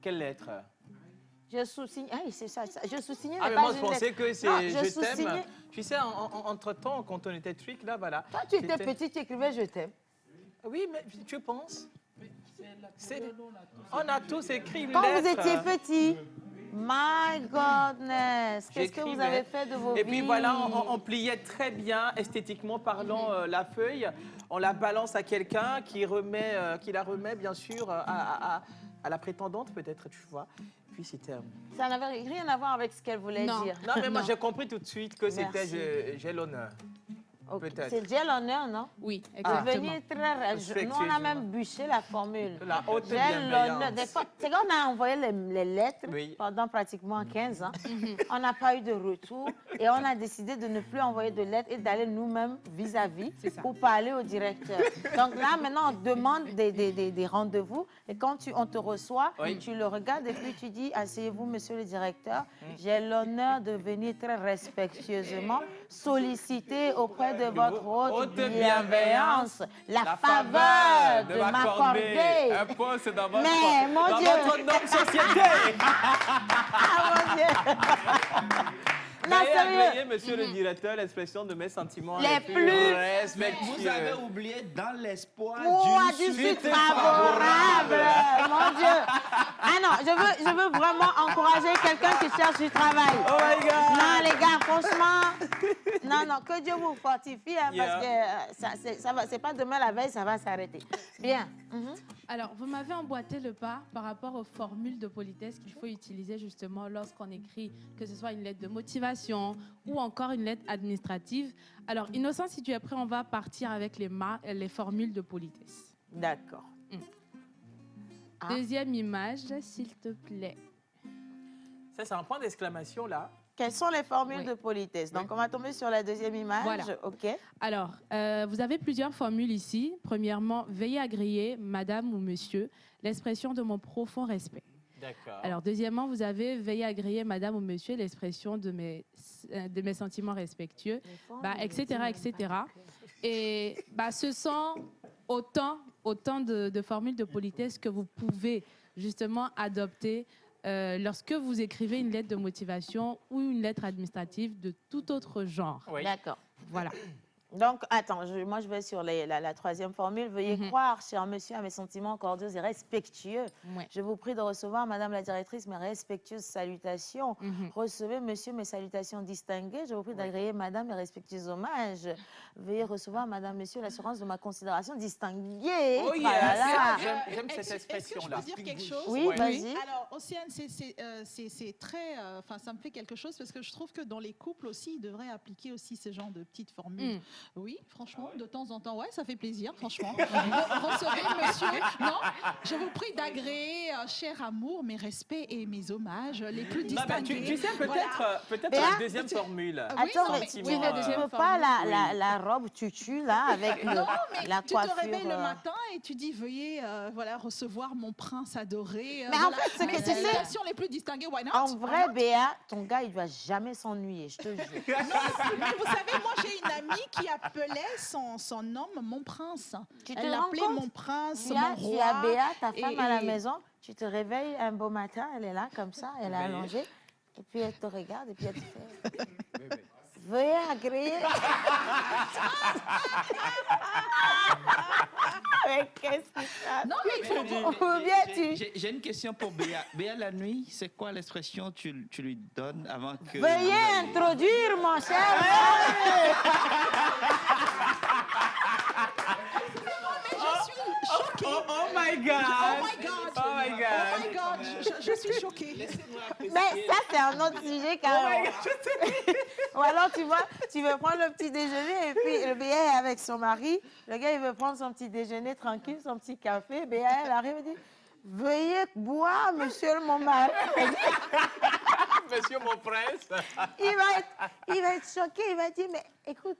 Quelle lettre? Je sous-signe. Ah, c'est ça. Je sous-signe. Ah, mais moi, je pensais que c'est je t'aime. Tu sais, entre-temps, quand on était trick, là, voilà. Toi, tu étais petit, tu écrivais je t'aime. Oui, mais tu penses? On a tous écrit une lettre. Quand vous étiez petit. My goodness, qu'est-ce que vous avez fait de vos vies? Et puis voilà, on pliait très bien, esthétiquement parlant, la feuille. On la balance à quelqu'un qui la remet, bien sûr, à la prétendante, peut-être, tu vois. Puis c'était... Ça n'avait rien à voir avec ce qu'elle voulait dire. Non, mais moi, j'ai compris tout de suite que c'était j'ai l'honneur. Okay. C'est j'ai l'honneur, non? Oui, exactement. Devenir très... Nous, on a même bûché la formule. La haute j'ai l'honneur. Des fois, c'est quand on a envoyé les lettres pendant pratiquement 15 ans, on n'a pas eu de retour et on a décidé de ne plus envoyer de lettres et d'aller nous-mêmes vis-à-vis pour parler au directeur. Donc là, maintenant, on demande des rendez-vous et quand on te reçoit, tu le regardes et puis tu dis, asseyez-vous, monsieur le directeur, j'ai l'honneur de venir très respectueusement solliciter auprès de votre haute bienveillance, la faveur de m'accorder un poste dans votre, mais, mon dans Dieu. votre noble société. Ah, mon Dieu. Non, sérieux, monsieur le directeur, l'expression de mes sentiments les plus respectueux. Vous avez oublié dans l'espoir du suite favorable. Mon Dieu. Ah non, je veux vraiment encourager quelqu'un qui cherche du travail. Oh my God! Non, les gars, franchement, non, que Dieu vous fortifie, hein, parce que c'est pas demain la veille, ça va s'arrêter. Bien. Alors, vous m'avez emboîté le pas par rapport aux formules de politesse qu'il faut utiliser justement lorsqu'on écrit, que ce soit une lettre de motivation ou encore une lettre administrative. Alors, Innocent, si tu es prêt, on va partir avec les formules de politesse. D'accord. Deuxième image, s'il te plaît. Ça, c'est un point d'exclamation, là. Quelles sont les formules de politesse? Donc, on va tomber sur la deuxième image. Voilà. OK. Alors, vous avez plusieurs formules ici. Premièrement, veuillez agréer madame ou monsieur l'expression de mon profond respect. D'accord. Alors, deuxièmement, vous avez veuillez agréer madame ou monsieur l'expression de mes sentiments respectueux, etc., etc. Et ce sont autant de formules de politesse que vous pouvez justement adopter lorsque vous écrivez une lettre de motivation ou une lettre administrative de tout autre genre. Oui. D'accord. Voilà. Donc, attends, moi je vais sur la troisième formule. Veuillez croire, cher monsieur, à mes sentiments cordiaux et respectueux. Je vous prie de recevoir, madame la directrice, mes respectueuses salutations. Recevez, monsieur, mes salutations distinguées. Je vous prie d'agréer, madame, mes respectueux hommages. Veuillez recevoir, madame, monsieur, l'assurance de ma considération distinguée. Oh yeah, j'aime cette expression-là. Est-ce que je peux dire quelque chose? Oui, vas-y. Alors, Océane, c'est très... ça me fait quelque chose parce que je trouve que dans les couples aussi, ils devraient appliquer aussi ce genre de petites formules. Oui, franchement, de temps en temps, ouais, ça fait plaisir, franchement. Recevez, monsieur, non, je vous prie d'agréer, cher amour, mes respects et mes hommages les plus distingués. Tu sais, peut-être la deuxième formule. Attends, mais tu ne veux pas la robe tutu, là, avec la coiffure. Tu te réveilles le matin et tu dis, veuillez recevoir mon prince adoré. Mais en fait, ce que tu sais, les plus distinguées, why not? En vrai, Béa, ton gars, il ne doit jamais s'ennuyer, je te jure. Non, mais vous savez, moi, j'ai une amie qui appelait son homme mon prince. Elle l'appelait mon prince, mon roi. Tu as Béa, ta femme à la maison, tu te réveilles un beau matin, elle est là comme ça, elle est allongée, et puis elle te regarde, et puis elle te fait... Veuillez agréer. Mais qu'est-ce que ça? Non, mais il faut... Ou bien tu... J'ai une question pour Béa. Béa, la nuit, c'est quoi l'expression que tu lui donnes avant que... Veuillez introduire, mon cher. Oh my God! Oh my God! Oh my God! Oh my God! Je suis choquée. Mais ça, c'est un autre sujet quand même. Ou alors, tu vois, tu veux prendre le petit déjeuner et puis le Béa est avec son mari. Le gars, il veut prendre son petit déjeuner tranquille, son petit café. Béa, elle arrive et dit, veuillez boire, monsieur mon mari. Monsieur mon prince. Il va être choqué. Il va dire, mais écoute.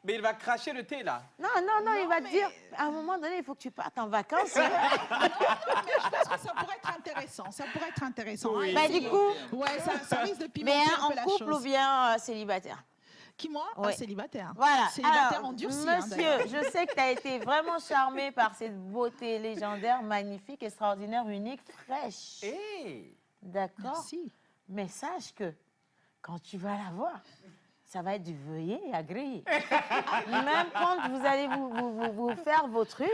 Mais il va cracher le thé, là. Non, il va te dire, à un moment donné, il faut que tu partes en vacances. Non, mais je pense que ça pourrait être intéressant. Oui. Bah, du coup, ouais, ça risque de pimenter un peu la chose. en couple ou bien célibataire? Qui, moi? Oui. Célibataire. Voilà. Célibataire Alors, endurci. monsieur, je sais que tu as été vraiment charmé par cette beauté légendaire, magnifique, extraordinaire, unique, fraîche. Hey. D'accord? Merci. Mais sache que quand tu vas la voir, ça va être du veuillez et agréer. Même quand vous allez vous faire vos trucs,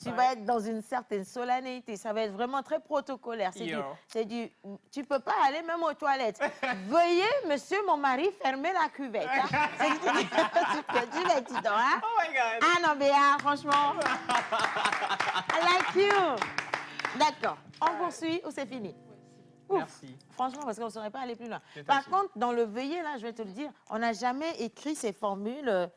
tu vas être dans une certaine solennité. Ça va être vraiment très protocolaire. Tu peux pas aller même aux toilettes. Veuillez, monsieur, mon mari, fermer la cuvette. Hein. C'est que tu vas être dedans. Hein? Oh my God! Ah non, Béa, franchement. I like you. D'accord. On poursuit ou c'est fini? Merci. Franchement, parce qu'on ne saurait pas aller plus loin. Par contre, dans le veuillez, là, je vais te le dire, on n'a jamais écrit ces formules,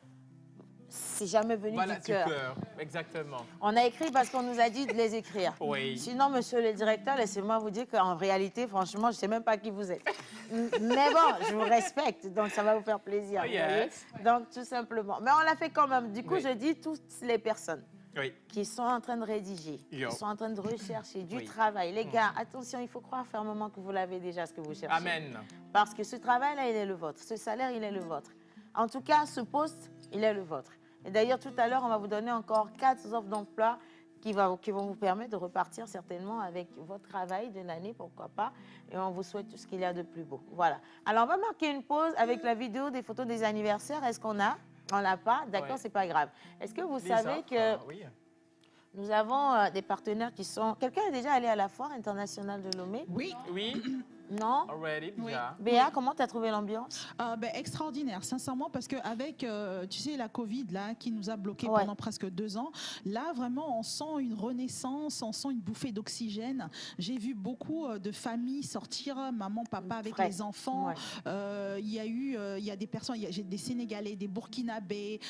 c'est jamais venu du cœur. Exactement. On a écrit parce qu'on nous a dit de les écrire. Oui. Sinon, monsieur le directeur, laissez-moi vous dire qu'en réalité, franchement, je ne sais même pas qui vous êtes. Mais bon, je vous respecte, donc ça va vous faire plaisir. Oh, yes. Donc, tout simplement. Mais on l'a fait quand même. Du coup, je dis toutes les personnes. Oui. Qui sont en train de rédiger, qui sont en train de rechercher du travail. Les gars, attention, il faut croire fermement que vous l'avez déjà, ce que vous cherchez. Amen. Parce que ce travail-là, il est le vôtre. Ce salaire, il est le vôtre. En tout cas, ce poste, il est le vôtre. Et d'ailleurs, tout à l'heure, on va vous donner encore 4 offres d'emploi qui vont vous permettre de repartir certainement avec votre travail de l'année, pourquoi pas. Et on vous souhaite tout ce qu'il y a de plus beau. Voilà. Alors, on va marquer une pause avec la vidéo des photos des anniversaires. Est-ce qu'on a? On l'a pas, d'accord, c'est pas grave. Est-ce que vous savez que Nous avons des partenaires qui sont... Quelqu'un est déjà allé à la foire internationale de Lomé? Oui. Oui. Non? Already, déjà. Béa, comment tu as trouvé l'ambiance? Extraordinaire, sincèrement, parce qu'avec, tu sais, la Covid là, qui nous a bloqués pendant presque 2 ans, là, vraiment, on sent une renaissance, on sent une bouffée d'oxygène. J'ai vu beaucoup de familles sortir, maman, papa avec les enfants. Il y a des personnes, j'ai des Sénégalais, des Burkinabés,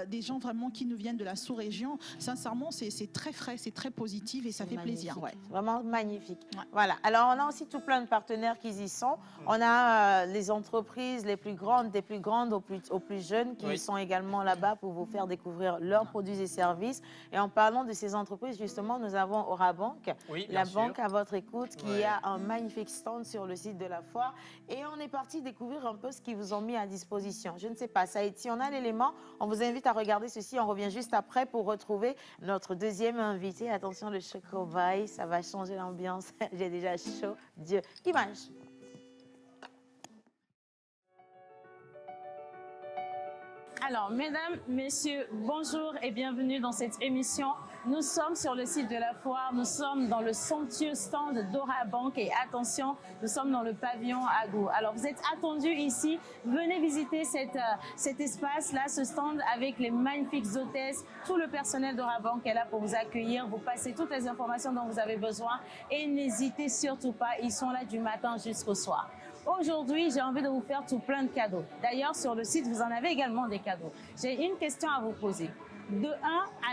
des gens vraiment qui nous viennent de la sous-région. Sincèrement, c'est très frais, c'est très positif et ça fait plaisir. Ouais. Vraiment magnifique. Ouais. Voilà. Alors, on a aussi tout plein de partenaires qui y sont. On a les entreprises les plus grandes, des plus grandes aux plus jeunes qui sont également là-bas pour vous faire découvrir leurs produits et services. Et en parlant de ces entreprises, justement, nous avons Orabank, la banque à votre écoute, qui a un magnifique stand sur le site de la foire. Et on est parti découvrir un peu ce qu'ils vous ont mis à disposition. Je ne sais pas, si on a l'élément, on vous invite à regarder ceci. On revient juste après pour retrouver notre deuxième invité. Attention, le chocobaï, ça va changer l'ambiance. J'ai déjà chaud. Dieu. Image. Alors, mesdames, messieurs, bonjour et bienvenue dans cette émission. Nous sommes sur le site de la foire, nous sommes dans le somptueux stand d'Orabank et attention, nous sommes dans le pavillon Agou. Alors, vous êtes attendus ici, venez visiter cet espace-là, ce stand avec les magnifiques hôtesses. Tout le personnel d'Orabank est là pour vous accueillir, vous passer toutes les informations dont vous avez besoin et n'hésitez surtout pas, ils sont là du matin jusqu'au soir. Aujourd'hui, j'ai envie de vous faire tout plein de cadeaux. D'ailleurs, sur le site, vous en avez également des cadeaux. J'ai une question à vous poser. De 1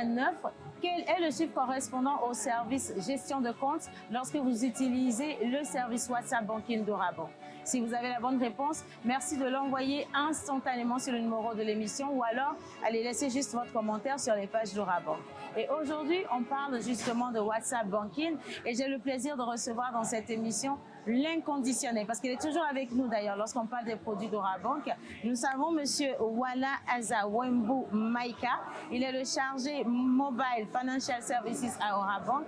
à 9, quel est le chiffre correspondant au service gestion de compte lorsque vous utilisez le service WhatsApp Banking d'Orabank? Si vous avez la bonne réponse, merci de l'envoyer instantanément sur le numéro de l'émission ou alors allez laisser juste votre commentaire sur les pages d'Orabank. Et aujourd'hui, on parle justement de WhatsApp Banking et j'ai le plaisir de recevoir dans cette émission l'inconditionné, parce qu'il est toujours avec nous d'ailleurs lorsqu'on parle des produits d'Orabank. Nous savons monsieur Wala Aza Wembu Maika. Il est le chargé Mobile Financial Services à Orabank.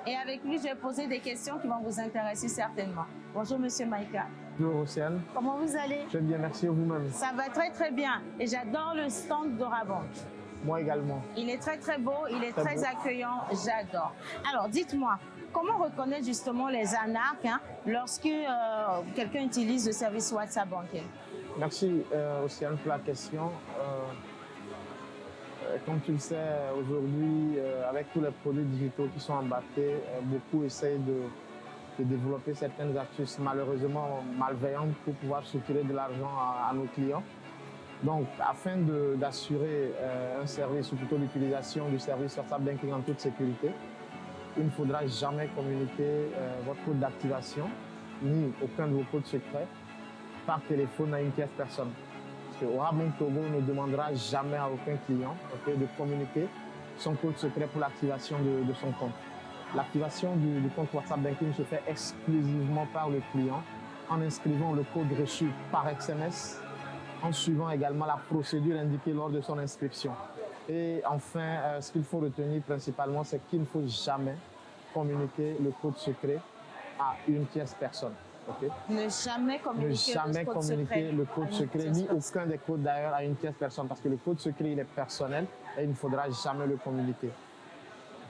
Et avec lui, je vais poser des questions qui vont vous intéresser certainement. Bonjour monsieur Maika. Bonjour Océane. Comment vous allez? Je vais bien, merci, vous-même. Ça va très très bien. Et j'adore le stand d'Orabank. Moi également. Il est très très beau, il est très accueillant, j'adore. Alors dites-moi, comment reconnaître justement les arnaques lorsque quelqu'un utilise le service WhatsApp Banking? Merci Océane pour la question. Comme tu le sais, aujourd'hui, avec tous les produits digitaux qui sont embarqués, beaucoup essayent de développer certaines astuces malheureusement malveillantes pour pouvoir soutirer de l'argent à nos clients. Donc, afin d'assurer un service ou plutôt l'utilisation du service WhatsApp Banking en toute sécurité, il ne faudra jamais communiquer votre code d'activation ni aucun de vos codes secrets par téléphone à une tierce personne. Parce que Orabank Togo ne demandera jamais à aucun client de communiquer son code secret pour l'activation de son compte. L'activation du compte WhatsApp Banking se fait exclusivement par le client en inscrivant le code reçu par SMS, en suivant également la procédure indiquée lors de son inscription. Et enfin, ce qu'il faut retenir principalement, c'est qu'il ne faut jamais communiquer le code secret à une tierce personne. Okay? Ne jamais communiquer le code secret, ni aucun des codes d'ailleurs à une tierce personne, parce que le code secret, il est personnel et il ne faudra jamais le communiquer.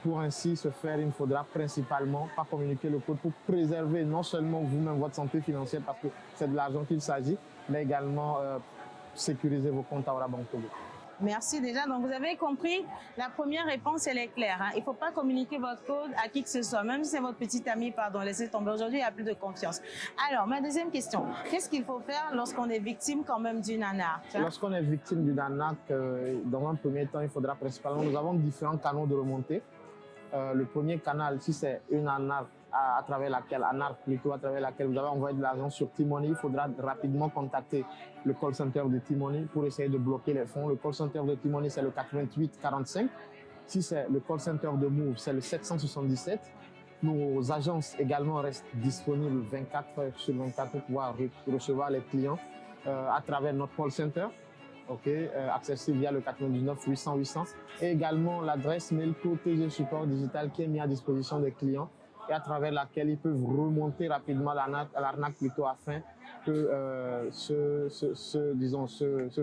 Pour ainsi se faire, il ne faudra principalement pas communiquer le code pour préserver non seulement vous-même votre santé financière, parce que c'est de l'argent qu'il s'agit, mais également sécuriser vos comptes à Orabank Togo. Merci déjà. Donc, vous avez compris, la première réponse, elle est claire. Il ne faut pas communiquer votre code à qui que ce soit. Même si c'est votre petit ami, pardon, laissez tomber. Aujourd'hui, il n'y a plus de confiance. Alors, ma deuxième question, qu'est-ce qu'il faut faire lorsqu'on est victime quand même d'une arnaque? Lorsqu'on est victime d'une arnaque, dans un premier temps, il faudra principalement, nous avons différents canaux de remontée. Le premier canal, si c'est une arnaque à travers laquelle vous avez envoyé de l'argent sur T-Money, il faudra rapidement contacter le call center de T-Money pour essayer de bloquer les fonds. Le call center de T-Money, c'est le 88 45. Si c'est le call center de Move, c'est le 777. Nos agences également restent disponibles 24 heures sur 24 pour pouvoir recevoir les clients à travers notre call center. Accessible via le 99 800 800 et également l'adresse mail Protégé Support Digital qui est mis à disposition des clients et à travers laquelle ils peuvent remonter rapidement l'arnaque plutôt afin que ce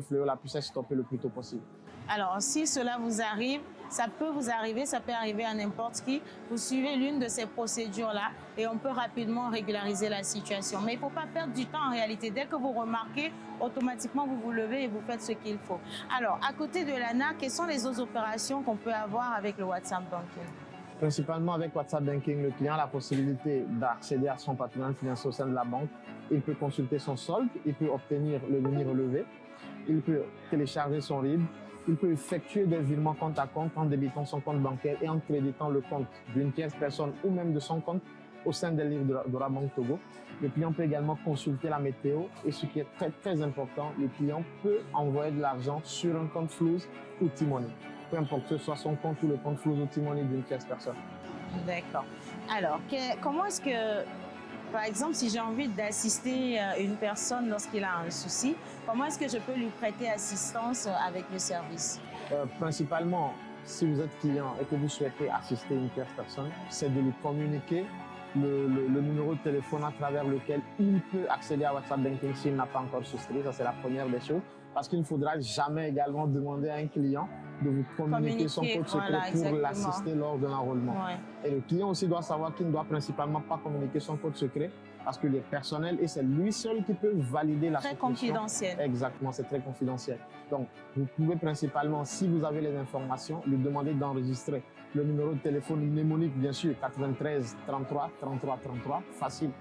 fléau-là puisse être stoppé le plus tôt possible. Alors, si cela vous arrive, ça peut vous arriver, ça peut arriver à n'importe qui. Vous suivez l'une de ces procédures-là et on peut rapidement régulariser la situation. Mais il ne faut pas perdre du temps en réalité. Dès que vous remarquez, automatiquement, vous vous levez et vous faites ce qu'il faut. Alors, à côté de l'ANA, quelles sont les autres opérations qu'on peut avoir avec le WhatsApp Banking? Principalement avec WhatsApp Banking, le client a la possibilité d'accéder à son patrimoine financier au sein de la banque. Il peut consulter son solde, il peut obtenir le mini relevé, il peut télécharger son RIB, il peut effectuer des virements compte à compte en débitant son compte bancaire et en créditant le compte d'une tierce personne ou même de son compte au sein des livres de la Banque Togo. Le client peut également consulter la météo et ce qui est très très important, le client peut envoyer de l'argent sur un compte Flouz ou T-Money. Peu importe que ce soit son compte ou le compte Flouz ou T-Money d'une tierce personne. D'accord. Alors, comment est-ce que, par exemple, si j'ai envie d'assister une personne lorsqu'il a un souci, comment est-ce que je peux lui prêter assistance avec le service? Principalement, si vous êtes client et que vous souhaitez assister une tierce personne, c'est de lui communiquer le numéro de téléphone à travers lequel il peut accéder à WhatsApp Banking s'il n'a pas encore souscrit. Ça, c'est la première des choses. Parce qu'il ne faudra jamais également demander à un client de vous communiquer son code secret pour l'assister lors de l'enrôlement. Ouais. Et le client aussi doit savoir qu'il ne doit principalement pas communiquer son code secret parce qu'il est personnel et c'est lui seul qui peut valider la souscription. Très confidentiel. Exactement, c'est très confidentiel. Donc, vous pouvez principalement, si vous avez les informations, lui demander d'enregistrer le numéro de téléphone mnémonique, bien sûr, 93 33 33 33, facile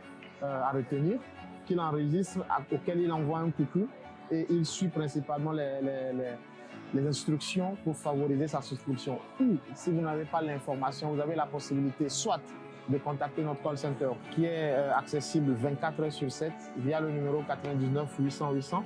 à retenir, qu'il enregistre, auquel il envoie un coucou et il suit principalement les instructions pour favoriser sa souscription. Ou, si vous n'avez pas l'information, vous avez la possibilité soit de contacter notre call center qui est accessible 24 heures sur 7 via le numéro 99 800 800.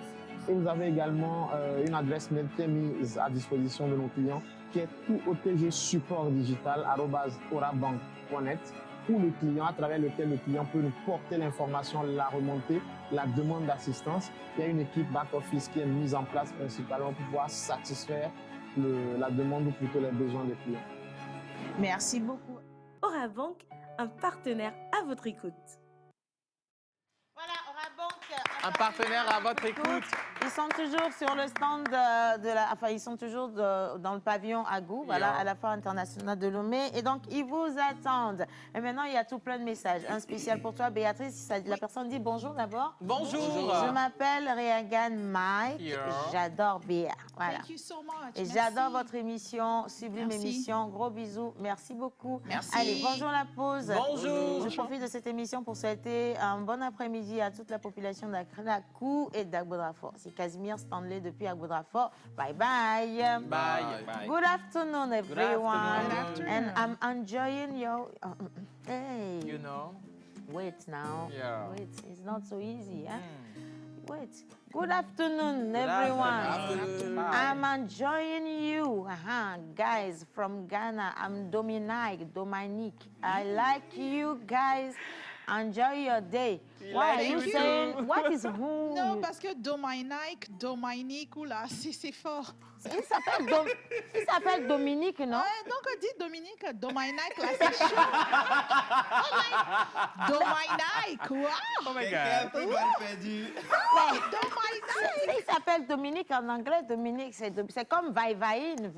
Et vous avez également une adresse mail qui est mise à disposition de nos clients qui est toutotgsupport@orabank.net où le client, à travers lequel le client peut nous porter l'information, la remonter, la demande d'assistance. Il y a une équipe back-office qui est mise en place principalement pour pouvoir satisfaire la demande ou plutôt les besoins des clients. Merci beaucoup. Orabank, un partenaire à votre écoute. Voilà, Orabank, un partenaire à votre écoute. Ils sont toujours sur le stand ils sont toujours dans le pavillon à Gou, voilà, à la Foire internationale de Lomé. Et donc, ils vous attendent. Et maintenant, il y a tout plein de messages. Un spécial pour toi, Béatrice. La personne dit bonjour d'abord. Bonjour. Je m'appelle Reagan Mike. J'adore Béa. Voilà. Thank you so much. Et j'adore votre émission, sublime émission. Gros bisous. Merci beaucoup. Merci. Allez, bonjour la pause. Bonjour. Je profite de cette émission pour souhaiter un bon après-midi à toute la population d'Akrinakou et d'Agbodrafort. C'est Casimir Stanley depuis Agbodrafort. Bye bye. Bye. Good afternoon, everyone. Good afternoon. And I'm enjoying your. Hey. You know. Wait now. Yeah. Wait, it's not so easy, huh? Wait. Good afternoon, everyone. Afternoon. I'm enjoying you, guys from Ghana. I'm Dominique. I like you guys. Enjoy your day. Why are you saying, what is who? Non, parce que Dominique, oula, c'est fort. Il s'appelle Dominique, non? Donc on dit Dominique, là, c'est chaud. Dominique, wow. Oh my God. Il s'appelle Dominique en anglais. Dominique, c'est comme Viviane.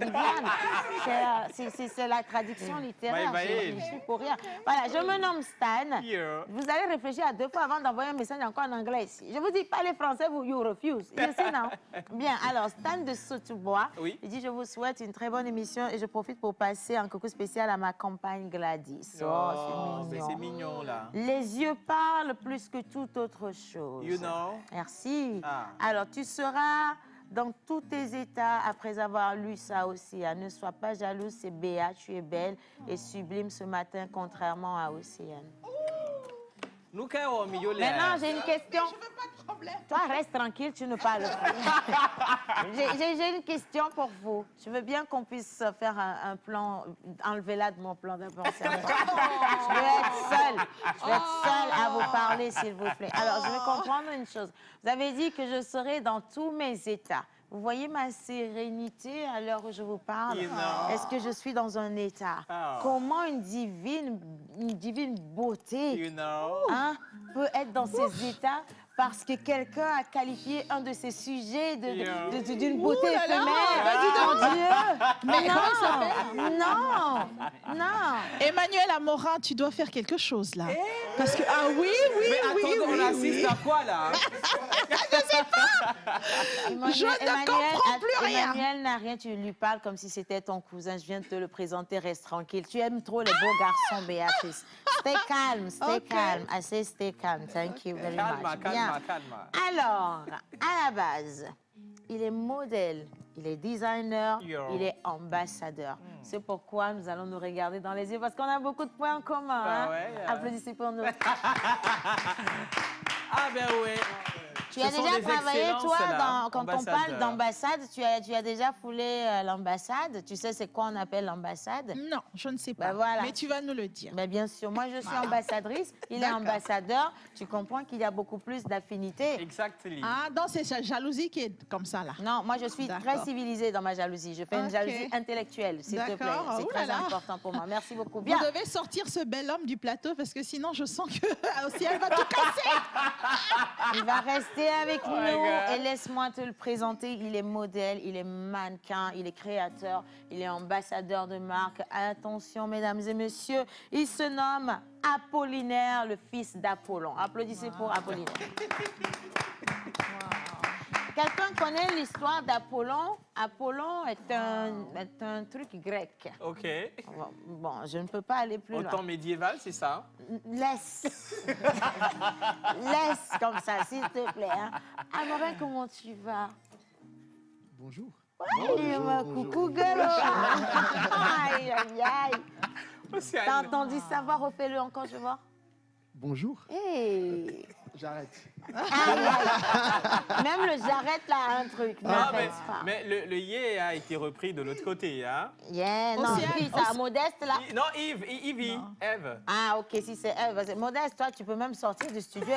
C'est la traduction littéraire. Je suis pour rien. Voilà, je me nomme Stan. Vous allez réfléchir à 2 fois avant d'envoyer un message encore en anglais ici. Je vous dis, parlez français, vous, you refuse. You see now? Bien, alors, Stan de Sotubois. Oui. Il dit, je vous souhaite une très bonne émission et je profite pour passer un coucou spécial à ma compagne Gladys. Oh, c'est mignon, là. Les yeux parlent plus que toute autre chose. You know. Merci. Alors, tu seras dans tous tes états après avoir lu ça aussi. Ne sois pas jalouse, c'est Béa, tu es belle et sublime ce matin, contrairement à Océane. Maintenant, j'ai une question. Je veux pas de problème. Toi, reste tranquille, tu ne parles pas. J'ai une question pour vous. Je veux bien qu'on puisse faire un plan, enlever-la de mon plan d'avancement. Je veux être seule à vous parler, s'il vous plaît. Alors, je veux comprendre une chose. Vous avez dit que je serai dans tous mes états. Vous voyez ma sérénité à l'heure où je vous parle? Est-ce que je suis dans un état? Comment une divine beauté peut être dans ces états parce que quelqu'un a qualifié un de ses sujets d'une beauté éphémère. Mon Dieu! Mais comment il s'appelle? Non. Emmanuel Amorin, tu dois faire quelque chose là. Parce que, oui. Mais attends, on assiste à quoi là? Je ne sais pas. Je ne comprends plus rien. Emmanuel n'a rien, tu lui parles comme si c'était ton cousin. Je viens de te le présenter, reste tranquille. Tu aimes trop les beaux garçons, Béatrice. Stay calm, stay calm. I say stay calm. Thank you very much. Calme. Alors, à la base, il est modèle, il est designer, il est ambassadeur. C'est pourquoi nous allons nous regarder dans les yeux, parce qu'on a beaucoup de points en commun. Hein? Applaudissez pour nous. Ah ben oui. Tu as déjà travaillé, toi, quand on parle d'ambassade, tu as déjà foulé l'ambassade. Tu sais c'est quoi on appelle l'ambassade? Non, je ne sais pas. Ben voilà. Mais tu vas nous le dire. Ben bien sûr. Moi, je suis ambassadrice. Il est ambassadeur. Tu comprends qu'il y a beaucoup plus d'affinités. Exactement. Ah, donc c'est sa jalousie qui est comme ça, là. Non, moi, je suis très civilisée dans ma jalousie. Je fais une jalousie intellectuelle, s'il te plaît. C'est très important pour moi. Merci beaucoup. Bien. Vous devez sortir ce bel homme du plateau, parce que sinon, je sens que aussi elle va tout casser. Il va rester avec nous et laisse-moi te le présenter. Il est modèle, il est mannequin, il est créateur, il est ambassadeur de marque. Attention, mesdames et messieurs, il se nomme Apollinaire, le fils d'Apollon. Applaudissez pour Apollinaire. Quelqu'un connaît l'histoire d'Apollon? Apollon est un truc grec. OK. Bon, je ne peux pas aller plus loin. Au temps médiéval, c'est ça? Laisse. Laisse comme ça, s'il te plaît. Hein. Amorin, comment tu vas? Bonjour. Coucou, gueule. Aïe, aïe, aïe. T'as entendu ça? Refais-le encore, je vois. Bonjour. Hey. J'arrête. Même le j'arrête là a un truc. Mais le yé a été repris de l'autre côté, hein? Yeah, non, qui ça? Modeste là? Non, Eve. Ah, ok, si c'est Eve. Modeste, toi, tu peux même sortir du studio.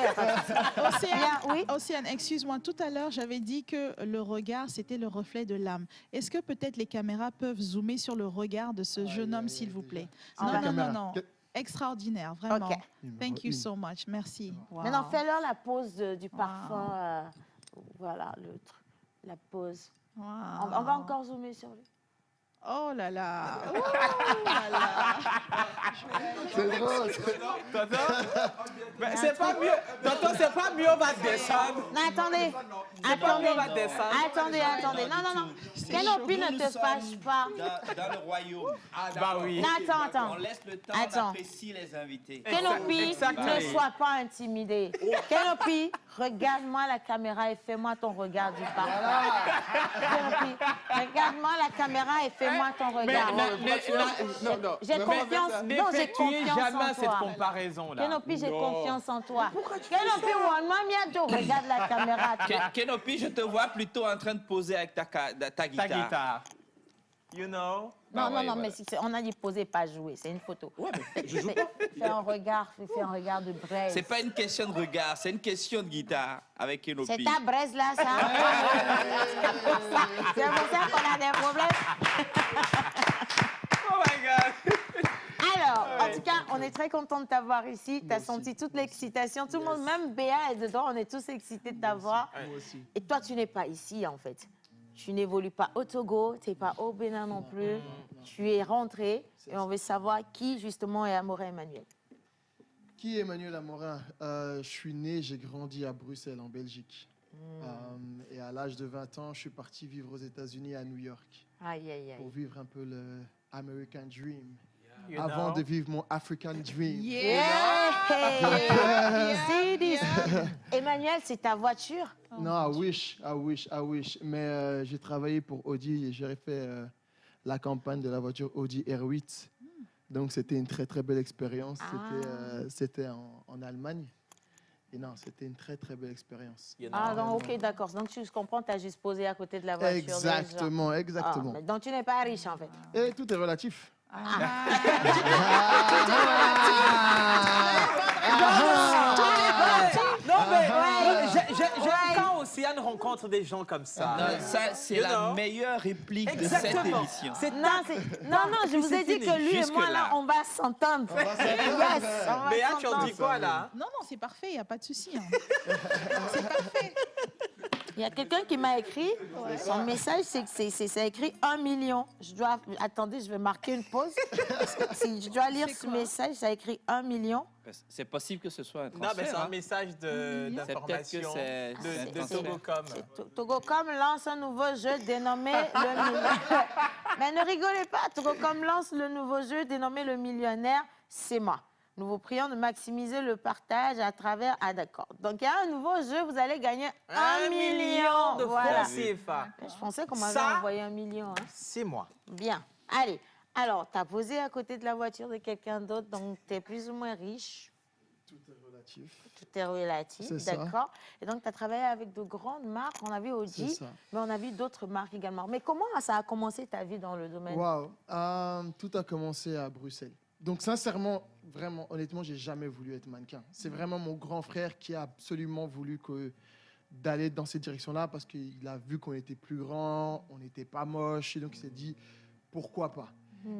Océane, excuse-moi, tout à l'heure, j'avais dit que le regard, c'était le reflet de l'âme. Est-ce que peut-être les caméras peuvent zoomer sur le regard de ce jeune homme, s'il vous plaît? Non. Extraordinaire, vraiment. Okay. Thank you so much. Merci. Wow. Maintenant, fais-leur la pose du parfum. Voilà, la pose. Wow. On va encore zoomer sur lui. Oh là là. C'est drôle. C'est pas mieux. Tonton, c'est pas mieux, on va descendre. Non, attendez. Attendez. Non. Kenopi ne te fâche pas. Dans le royaume. Bah oui. Non, attends. On laisse le temps d'apprécier les invités. Kenopi, ne sois pas intimidé. Kenopi, regarde-moi la caméra et fais-moi ton regard du parfum. Kenopi, regarde-moi la caméra et fais-moi ton regard. J'ai confiance. Non, j'ai confiance en toi. Cette comparaison là. Kenopi, j'ai confiance en toi. Kenopi, regarde la caméra. Kenopi, je te vois plutôt en train de poser avec ta guitare. You know? Non, mais on a dit poser, pas jouer. C'est une photo. Ouais, mais je joue pas. Fais un regard de braise. C'est pas une question de regard, c'est une question de guitare avec Kenopi. C'est ta braise là, ça? C'est pour ça qu'on a des problèmes. Oh my God! Alors, en tout cas, on est très content de t'avoir ici. Tu as senti toute l'excitation. Tout le monde, même Béa est dedans. On est tous excités de t'avoir. Et toi, tu n'es pas ici, en fait. Tu n'évolues pas au Togo, tu n'es pas au Bénin non plus. Tu es rentré et on veut savoir qui, justement, est Amorin Emmanuel. Qui est Emmanuel Amorin? Je suis né, j'ai grandi à Bruxelles, en Belgique. Et à l'âge de 20 ans, je suis parti vivre aux États-Unis, à New York. Pour vivre un peu le American Dream. Avant de vivre mon African Dream. Emmanuel, c'est ta voiture? Non, I wish. Mais j'ai travaillé pour Audi et j'ai fait la campagne de la voiture Audi R8. Donc, c'était une très, très belle expérience. C'était en Allemagne. Et non, c'était une très, très belle expérience. Donc, ok, d'accord. Donc, tu comprends, tu as juste posé à côté de la voiture. Exactement. Donc, tu n'es pas riche, en fait. Et tout est relatif. Non, mais j'ai un cas aussi. Océane rencontre des gens comme ça. Non, ça, c'est la meilleure réplique de cette émission. Non, je vous ai dit que lui et moi, là, on va s'entendre. Béa, tu en dis quoi, là? Non, c'est parfait, il n'y a pas de souci. C'est parfait. Il y a quelqu'un qui m'a écrit, son message, c'est écrit 1 million. Attendez, je vais marquer une pause. Si je dois lire ce message, ça écrit 1 million. C'est possible que ce soit un transfert. Non, mais c'est un message d'information de Togocom. Togocom lance un nouveau jeu dénommé le millionnaire. Mais ne rigolez pas, Togocom lance le nouveau jeu dénommé le millionnaire, c'est moi. Nous vous prions de maximiser le partage à travers... Ah d'accord. Donc il y a un nouveau jeu, vous allez gagner 1 million de francs CFA. Je pensais qu'on m'avait envoyé 1 million. Hein. C'est moi. Bien. Allez. Alors, tu as posé à côté de la voiture de quelqu'un d'autre, donc tu es plus ou moins riche. Tout est relatif. Tout est relatif, d'accord. Et donc, tu as travaillé avec de grandes marques. On a vu Audi, mais on a vu d'autres marques également. Mais comment ça a commencé ta vie dans le domaine? Waouh. Tout a commencé à Bruxelles. Donc, sincèrement, vraiment, honnêtement, j'ai jamais voulu être mannequin. C'est vraiment mon grand frère qui a absolument voulu d'aller dans cette direction-là parce qu'il a vu qu'on était plus grand, on n'était pas moche. Et donc, il s'est dit, pourquoi pas?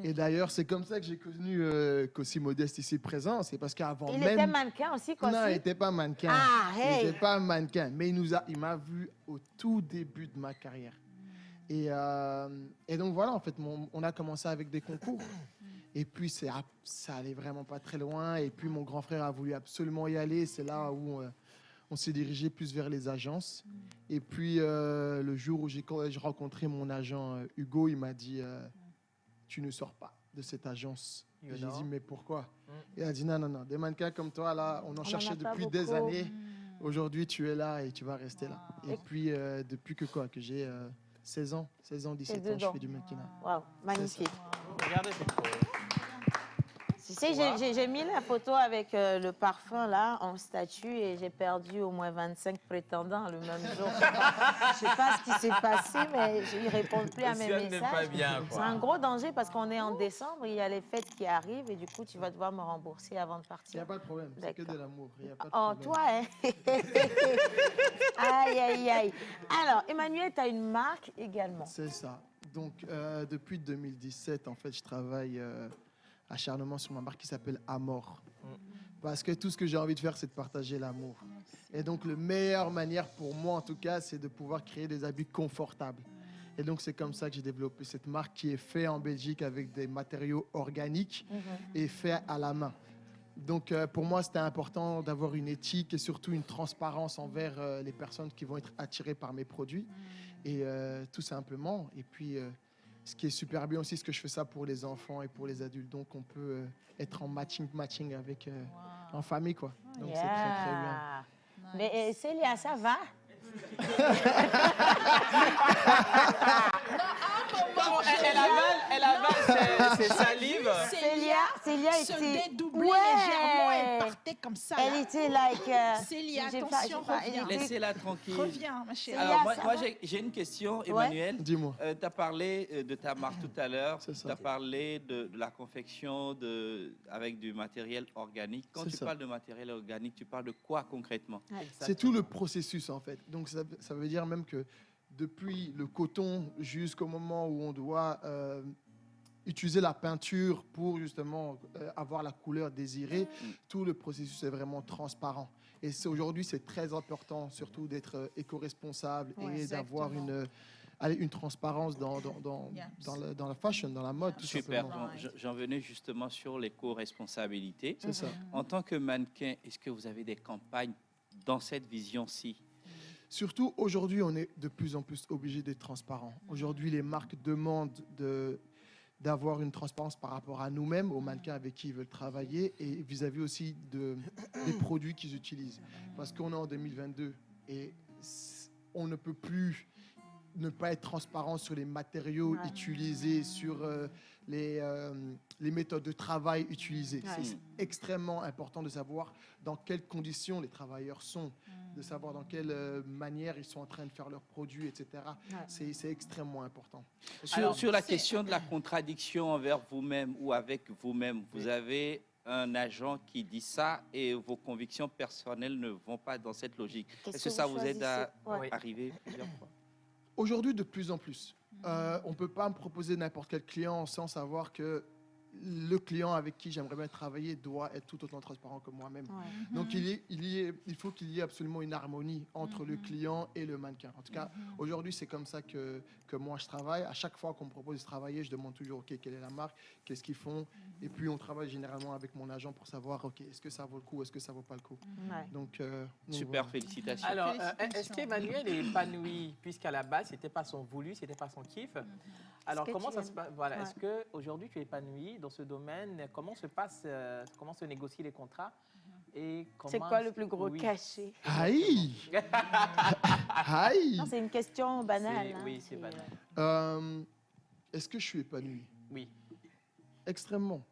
Et d'ailleurs, c'est comme ça que j'ai connu Kossi Modeste ici présent. C'est parce qu'avant même... Il était mannequin aussi, Kossi? Non, il n'était pas mannequin. Ah, hey. Il n'était pas mannequin. Mais il m'a vu au tout début de ma carrière. Et donc, voilà, en fait, on a commencé avec des concours. Et puis, ça allait vraiment pas très loin. Et puis, mon grand frère a voulu absolument y aller. C'est là où on s'est dirigé plus vers les agences. Et puis, le jour où j'ai rencontré mon agent Hugo, il m'a dit... tu ne sors pas de cette agence. J'ai dit, mais pourquoi? Il a dit, non, des mannequins comme toi, là, on en cherchait depuis des années. Aujourd'hui, tu es là et tu vas rester là. Et puis, depuis que j'ai 16 ans, 17 ans, je fais du mannequinat. Waouh, magnifique. Regardez cette photo. Tu sais, j'ai mis la photo avec le parfum là en statue et j'ai perdu au moins 25 prétendants le même jour. Je sais pas ce qui s'est passé, mais ils ne répondent plus à mes messages. C'est un gros danger parce qu'on est en décembre, il y a les fêtes qui arrivent et du coup, tu vas devoir me rembourser avant de partir. Il n'y a pas de problème, c'est que de l'amour. Oh, toi, hein? Aïe, aïe, aïe. Alors, Emmanuel, tu as une marque également. C'est ça. Donc, depuis 2017, en fait, je travaille... acharnement sur ma marque qui s'appelle Amor. Parce que tout ce que j'ai envie de faire, c'est de partager l'amour. Et donc, la meilleure manière pour moi, en tout cas, c'est de pouvoir créer des habits confortables. Et donc, c'est comme ça que j'ai développé cette marque qui est faite en Belgique avec des matériaux organiques et fait à la main. Donc, pour moi, c'était important d'avoir une éthique et surtout une transparence envers les personnes qui vont être attirées par mes produits. Et tout simplement. Et puis... ce qui est super bien aussi, c'est que je fais ça pour les enfants et pour les adultes. Donc, on peut être en matching avec, en famille, quoi. Donc, c'est très, très bien. Mais Célia, ça va? Elle avale ses salives. Célia se dédoublait légèrement, elle partait comme ça. Elle était like... Célia, attention, reviens. Laissez-la tranquille. Reviens, ma chérie. Alors, moi j'ai une question, Emmanuel. Dis-moi. Tu as parlé de ta marque tout à l'heure. Tu as parlé de la confection avec du matériel organique. Quand tu parles de matériel organique, tu parles de quoi concrètement? C'est tout le processus, en fait. Donc, ça veut dire même que depuis le coton jusqu'au moment où on doit utiliser la peinture pour justement avoir la couleur désirée, tout le processus est vraiment transparent. Et aujourd'hui, c'est très important, surtout d'être éco-responsable et d'avoir une transparence dans la fashion, dans la mode. Tout Super. simplement. J'en venais justement sur l'éco-responsabilité. C'est ça. En tant que mannequin, est-ce que vous avez des campagnes dans cette vision-ci? Surtout aujourd'hui, on est de plus en plus obligé d'être transparent. Aujourd'hui, les marques demandent d'avoir une transparence par rapport à nous-mêmes, aux mannequins avec qui ils veulent travailler et vis-à-vis aussi des produits qu'ils utilisent. Parce qu'on est en 2022 et on ne peut plus ne pas être transparent sur les matériaux utilisés, sur les méthodes de travail utilisées. C'est extrêmement important de savoir dans quelles conditions les travailleurs sont, de savoir dans quelle manière ils sont en train de faire leurs produits, etc. C'est extrêmement important. Sur la question de la contradiction envers vous-même ou avec vous-même, vous avez un agent qui dit ça et vos convictions personnelles ne vont pas dans cette logique. Est-ce que ça vous aide à arriver plusieurs fois? Aujourd'hui, de plus en plus. On ne peut pas me proposer n'importe quel client sans savoir que le client avec qui j'aimerais bien travailler doit être tout autant transparent que moi-même. Donc, il faut qu'il y ait absolument une harmonie entre le client et le mannequin. En tout cas, aujourd'hui, c'est comme ça que moi, je travaille. À chaque fois qu'on me propose de travailler, je demande toujours, OK, quelle est la marque, qu'est-ce qu'ils font. Et puis, on travaille généralement avec mon agent pour savoir, OK, est-ce que ça vaut le coup, est-ce que ça ne vaut pas le coup. Donc, super, voilà. félicitations. Alors, est-ce qu'Emmanuel est épanoui, puisqu'à la base, ce n'était pas son voulu, ce n'était pas son kiff? Alors, comment ça se passe? Voilà, est-ce qu'aujourd'hui, tu es épanoui dans ce domaine? Comment se négocient les contrats? C'est quoi le plus gros cachet? Aïe! Aïe! Non, c'est une question banale. Oui, c'est banal. Est-ce que je suis épanoui? Oui. Extrêmement.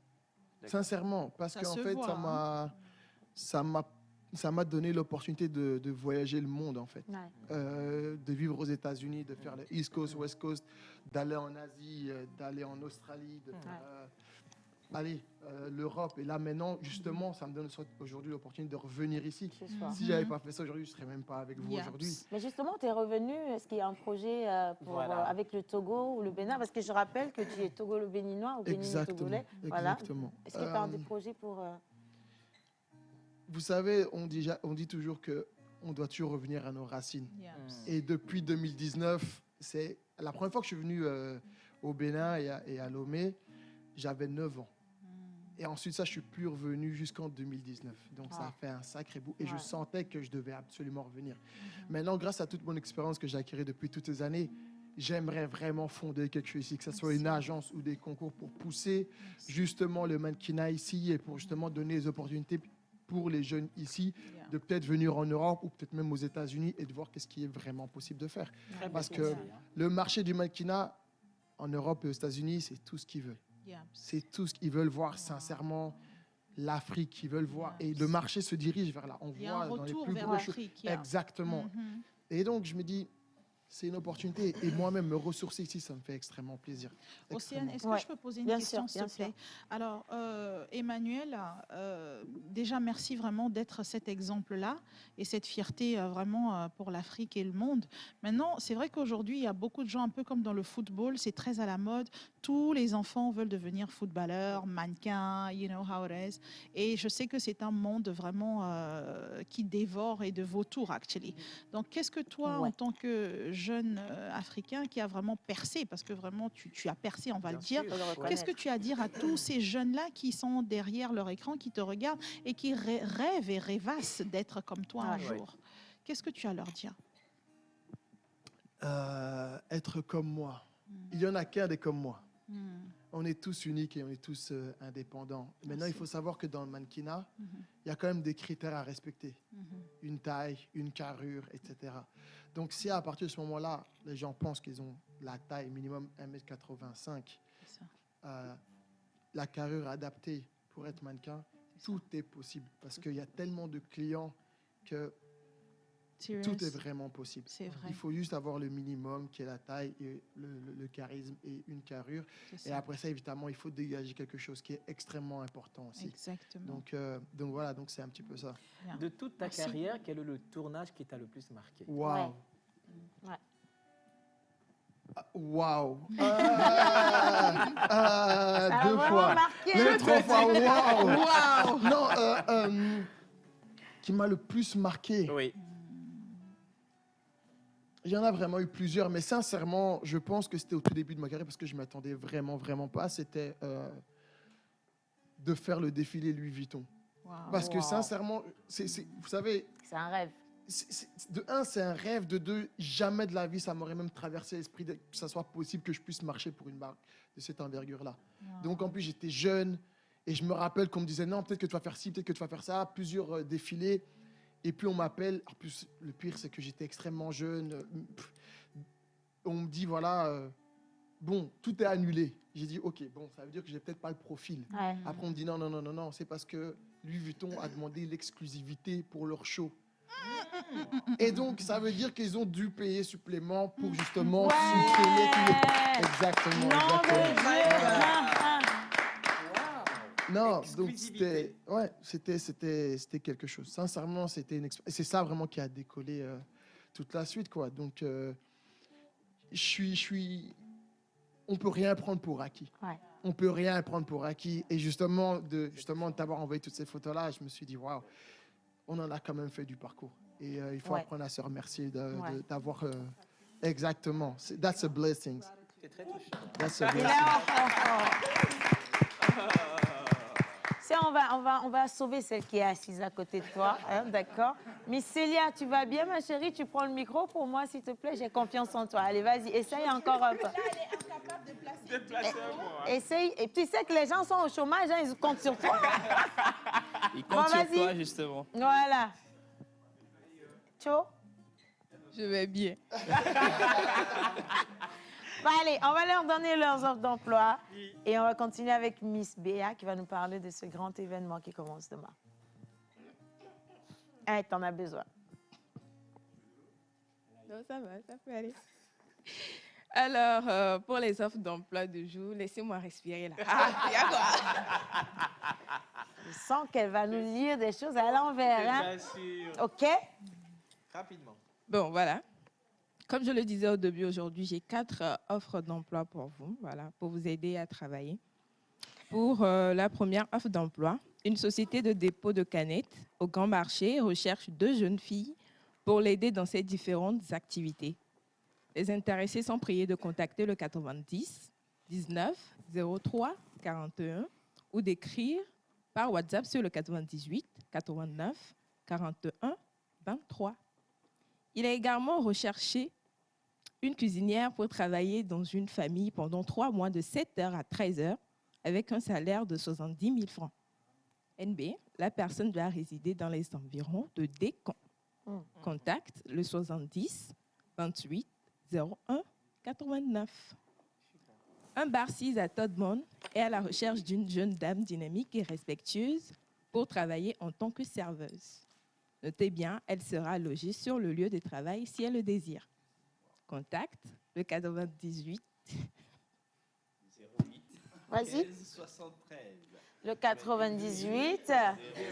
Sincèrement. Parce qu'en fait, voit, ça m'a donné l'opportunité de voyager le monde, en fait. De vivre aux États-Unis, de faire le East Coast, West Coast, d'aller en Asie, d'aller en Australie, de faire l'Europe. Et là, maintenant, justement, ça me donne aujourd'hui l'opportunité de revenir ici. Si je n'avais pas fait ça aujourd'hui, je ne serais même pas avec vous aujourd'hui. Mais justement, tu es revenu. Est-ce qu'il y a un projet avec le Togo ou le Bénin? Parce que je rappelle que tu es Togolo-Béninois ou Béninois-Togolais. Exactement. Est-ce que tu as des projets pour... Vous savez, on dit toujours qu'on doit toujours revenir à nos racines. Et depuis 2019, c'est la première fois que je suis venu au Bénin et à Lomé, j'avais 9 ans. Et ensuite, ça, je suis plus revenu jusqu'en 2019. Donc, ça a fait un sacré bout. Et je sentais que je devais absolument revenir. Maintenant, grâce à toute mon expérience que j'ai acquise depuis toutes ces années, j'aimerais vraiment fonder quelque chose ici, que ce soit une agence ou des concours pour pousser justement le mannequinat ici et pour justement donner des opportunités pour les jeunes ici de peut-être venir en Europe ou peut-être même aux États-Unis et de voir qu'est-ce qui est vraiment possible de faire. Parce que le marché du mannequinat en Europe et aux États-Unis, c'est tout ce qu'ils veulent. C'est tout ce qu'ils veulent voir, sincèrement. L'Afrique, ils veulent voir. Et le marché se dirige vers là. On voit dans les plus gros choses. Exactement. Et donc, je me dis, c'est une opportunité. Et moi-même, me ressourcer ici, ça me fait extrêmement plaisir. Océane, est-ce que je peux poser une question, s'il te plaît? Alors, Emmanuel, déjà, merci vraiment d'être cet exemple-là et cette fierté vraiment pour l'Afrique et le monde. Maintenant, c'est vrai qu'aujourd'hui, il y a beaucoup de gens, un peu comme dans le football, c'est très à la mode. Tous les enfants veulent devenir footballeurs, mannequins, you know how it is. Et je sais que c'est un monde vraiment qui dévore et de vautours, actually. Donc, qu'est-ce que toi, en tant que jeune africain qui a vraiment percé, parce que vraiment tu as percé, on va le dire, qu'est-ce que tu as à dire à tous ces jeunes-là qui sont derrière leur écran, qui te regardent et qui rêvent et rêvassent d'être comme toi un jour? Qu'est-ce que tu as à leur dire? Être comme moi. Il n'y en a qu'un des comme moi. On est tous uniques et on est tous indépendants. Maintenant, il faut savoir que dans le mannequinat, il y a quand même des critères à respecter. Une taille, une carrure, etc. Donc, si à partir de ce moment-là, les gens pensent qu'ils ont la taille minimum 1m85, la carrure adaptée pour être mannequin, tout est possible. Parce qu'il y a tellement de clients que tout est vraiment possible. Il faut juste avoir le minimum qui est la taille, et le charisme et une carrure. Et après ça, évidemment, il faut dégager quelque chose qui est extrêmement important aussi. Exactement. Donc voilà, donc c'est un petit peu ça. De toute ta carrière, quel est le tournage qui t'a le plus marqué? Waouh. Waouh. 2 fois. Même 3 fois. Waouh. Non, qui m'a le plus marqué. Oui. Il y en a vraiment eu plusieurs, mais sincèrement, je pense que c'était au tout début de ma carrière parce que je ne m'attendais vraiment pas. C'était de faire le défilé Louis Vuitton. Parce que sincèrement, vous savez... C'est un rêve. De un, c'est un rêve. De deux, jamais de la vie, ça m'aurait même traversé l'esprit que ça soit possible que je puisse marcher pour une marque de cette envergure-là. Donc en plus, j'étais jeune et je me rappelle qu'on me disait non, peut-être que tu vas faire ci, peut-être que tu vas faire ça, plusieurs défilés. Et puis on m'appelle. En plus, le pire, c'est que j'étais extrêmement jeune. on me dit, voilà, bon, tout est annulé. J'ai dit, OK, bon, ça veut dire que j'ai peut-être pas le profil. Ouais. Après, on me dit, non, c'est parce que Louis Vuitton a demandé l'exclusivité pour leur show. Et donc, ça veut dire qu'ils ont dû payer supplément pour justement supprimer tout le... Exactement. Non, donc c'était quelque chose. Sincèrement, c'était une expérience. C'est ça vraiment qui a décollé toute la suite, quoi. Donc, on peut rien prendre pour acquis. Ouais. On peut rien prendre pour acquis. Et justement, de t'avoir envoyé toutes ces photos-là, je me suis dit, waouh, on en a quand même fait du parcours. Et il faut apprendre à se remercier d'avoir... exactement. That's a blessing. C'est très touchant. That's a blessing. On va sauver celle qui est assise à côté de toi, hein, d'accord? Miss Célia, tu vas bien, ma chérie? Tu prends le micro pour moi, s'il te plaît? J'ai confiance en toi. Allez, vas-y, essaye encore un peu. Elle est incapable de placer. Essaye. Et tu sais que les gens sont au chômage, hein, ils comptent sur toi. Ils comptent sur toi, justement. Voilà. Tcho? Je vais bien. Bon, allez, on va leur donner leurs offres d'emploi et on va continuer avec Miss Béa qui va nous parler de ce grand événement qui commence demain. Hey, t'en as besoin. Non, ça va, ça peut aller. Alors, pour les offres d'emploi du jour, laissez-moi respirer là. Il y a quoi? Je sens qu'elle va nous lire des choses à l'envers. Hein? Bien sûr. OK? Rapidement. Bon, voilà. Comme je le disais au début, aujourd'hui, j'ai 4 offres d'emploi pour vous, voilà, pour vous aider à travailler. Pour la première offre d'emploi, une société de dépôt de canettes au Grand Marché recherche 2 jeunes filles pour l'aider dans ses différentes activités. Les intéressés sont priés de contacter le 90 19 03 41 ou d'écrire par WhatsApp sur le 98 89 41 23. Il est également recherché une cuisinière pour travailler dans une famille pendant 3 mois de 7h à 13h avec un salaire de 70 000 francs. NB, la personne doit résider dans les environs de Descamps. Contacte le 70 28 01 89. Un bar 6 à Todmont est à la recherche d'une jeune dame dynamique et respectueuse pour travailler en tant que serveuse. Notez bien, elle sera logée sur le lieu de travail si elle le désire. Contacte le 98 08 Vas-y. 73. Le 98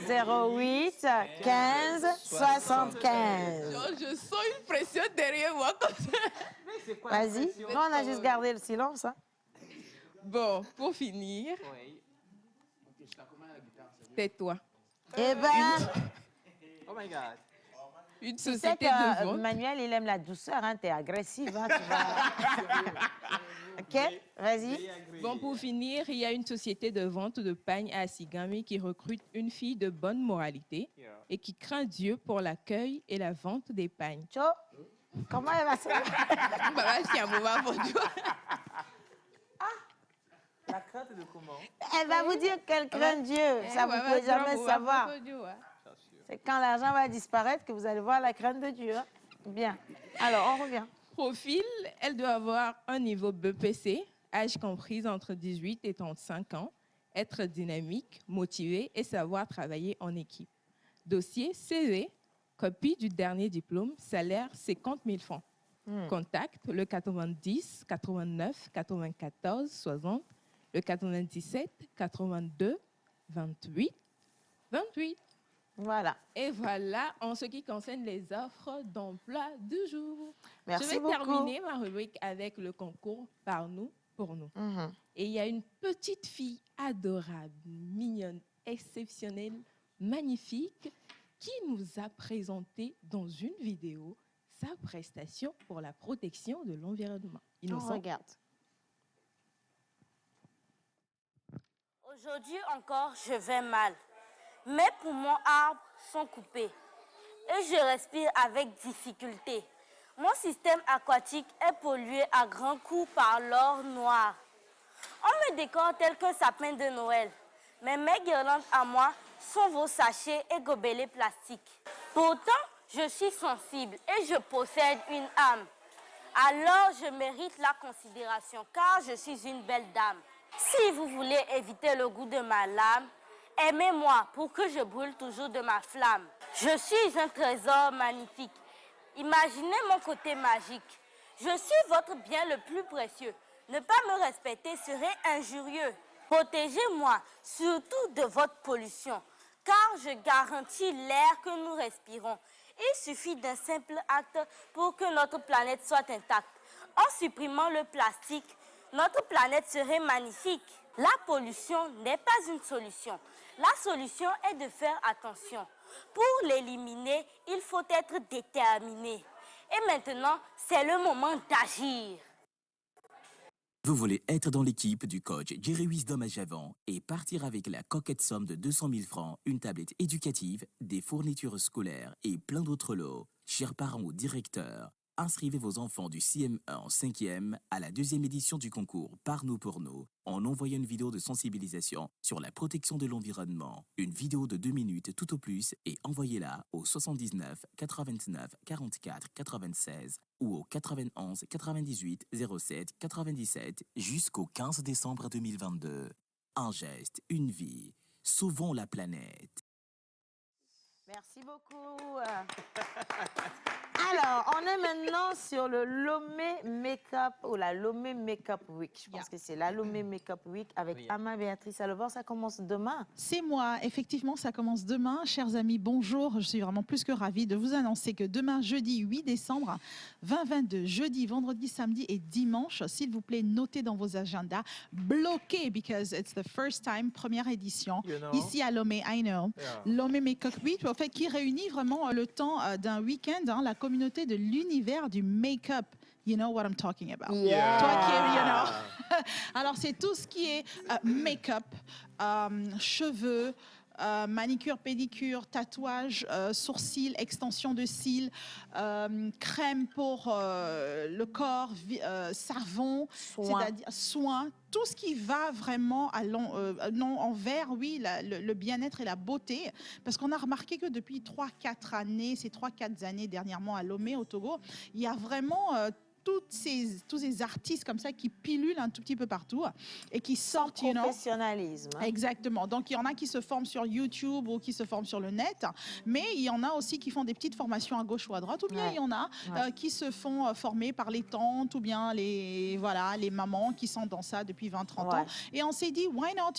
08 15 75. Je sens une pression derrière moi comme ça. Vas-y. Nous, on a juste gardé le silence. Hein. Bon, pour finir, tais-toi. Eh ben, oh my God. Une tu sais société que de vente. Manuel, il aime la douceur. Hein, t'es agressive. Hein, tu vas... OK, vas-y. Bon, pour finir, il y a une société de vente de pagne à Asigami qui recrute une fille de bonne moralité et qui craint Dieu pour l'accueil et la vente des pagnes. Tcho, comment elle va se... La crainte de comment? Elle va vous dire qu'elle craint Dieu. Ça, vous ne pouvez jamais savoir. C'est quand l'argent va disparaître que vous allez voir la crainte de Dieu. Hein? Bien. Alors, on revient. Profil, elle doit avoir un niveau BPC, âge compris entre 18 et 35 ans, être dynamique, motivée et savoir travailler en équipe. Dossier CV, copie du dernier diplôme, salaire 50 000 francs. Contact le 90 89 94 60, le 97 82 28 28. Voilà. Et voilà en ce qui concerne les offres d'emploi du jour. Merci Je vais beaucoup. terminer ma rubrique avec le concours Par nous, pour nous. Et il y a une petite fille adorable, mignonne, exceptionnelle, magnifique, qui nous a présenté dans une vidéo sa prestation pour la protection de l'environnement. On regarde. Aujourd'hui encore, je vais mal. Mes poumons arbres sont coupés et je respire avec difficulté. Mon système aquatique est pollué à grands coups par l'or noir. On me décore tel qu'un sapin de Noël, mais mes guirlandes à moi sont vos sachets et gobelets plastiques. Pourtant, je suis sensible et je possède une âme. alors je mérite la considération car je suis une belle dame. Si vous voulez éviter le goût de ma lame, aimez-moi pour que je brûle toujours de ma flamme. Je suis un trésor magnifique. Imaginez mon côté magique. Je suis votre bien le plus précieux. Ne pas me respecter serait injurieux. Protégez-moi surtout de votre pollution, car je garantis l'air que nous respirons. Il suffit d'un simple acte pour que notre planète soit intacte. En supprimant le plastique, notre planète serait magnifique. La pollution n'est pas une solution. La solution est de faire attention. Pour l'éliminer, il faut être déterminé. Et maintenant, c'est le moment d'agir. Vous voulez être dans l'équipe du coach Jerry Wisdom à Javan et partir avec la coquette somme de 200 000 francs, une tablette éducative, des fournitures scolaires et plein d'autres lots. Chers parents ou directeurs, inscrivez vos enfants du CM1 en 5e à la 2e édition du concours Par nous pour nous en envoyant une vidéo de sensibilisation sur la protection de l'environnement. Une vidéo de 2 minutes tout au plus et envoyez-la au 79 89 44 96 ou au 91 98 07 97 jusqu'au 15 décembre 2022. Un geste, une vie. Sauvons la planète. Merci beaucoup. Alors, on est maintenant sur le Lomé Makeup ou la Lomé Makeup Week. Je pense que c'est la Lomé Makeup Week avec Ama Béatrice Alevor. Ça commence demain. C'est moi. Effectivement, ça commence demain. Chers amis, bonjour. Je suis vraiment plus que ravie de vous annoncer que demain, jeudi 8 décembre 2022, jeudi, vendredi, samedi et dimanche, s'il vous plaît, notez dans vos agendas, bloquez, because it's the first time, première édition, ici à Lomé, I know. Lomé Makeup Week, en fait, qui réunit vraiment le temps d'un week-end, la communauté de l'univers du make-up. You know what I'm talking about. Yeah. Toi qui es, you know. Alors, c'est tout ce qui est make-up, cheveux, manicure, pédicure, tatouage, sourcils, extension de cils, crème pour le corps, savon, c'est-à-dire soins, tout ce qui va vraiment envers, oui, le bien-être et la beauté. Parce qu'on a remarqué que depuis 3-4 années, ces 3-4 années dernièrement à Lomé, au Togo, il y a vraiment tous ces artistes comme ça qui pilulent un tout petit peu partout et qui sortent, professionnalisme. Exactement. Donc, il y en a qui se forment sur YouTube ou qui se forment sur le net, mais il y en a aussi qui font des petites formations à gauche ou à droite, ou bien il y en a qui se font former par les tantes ou bien les mamans qui sont dans ça depuis 20-30 ans. Et on s'est dit, why not,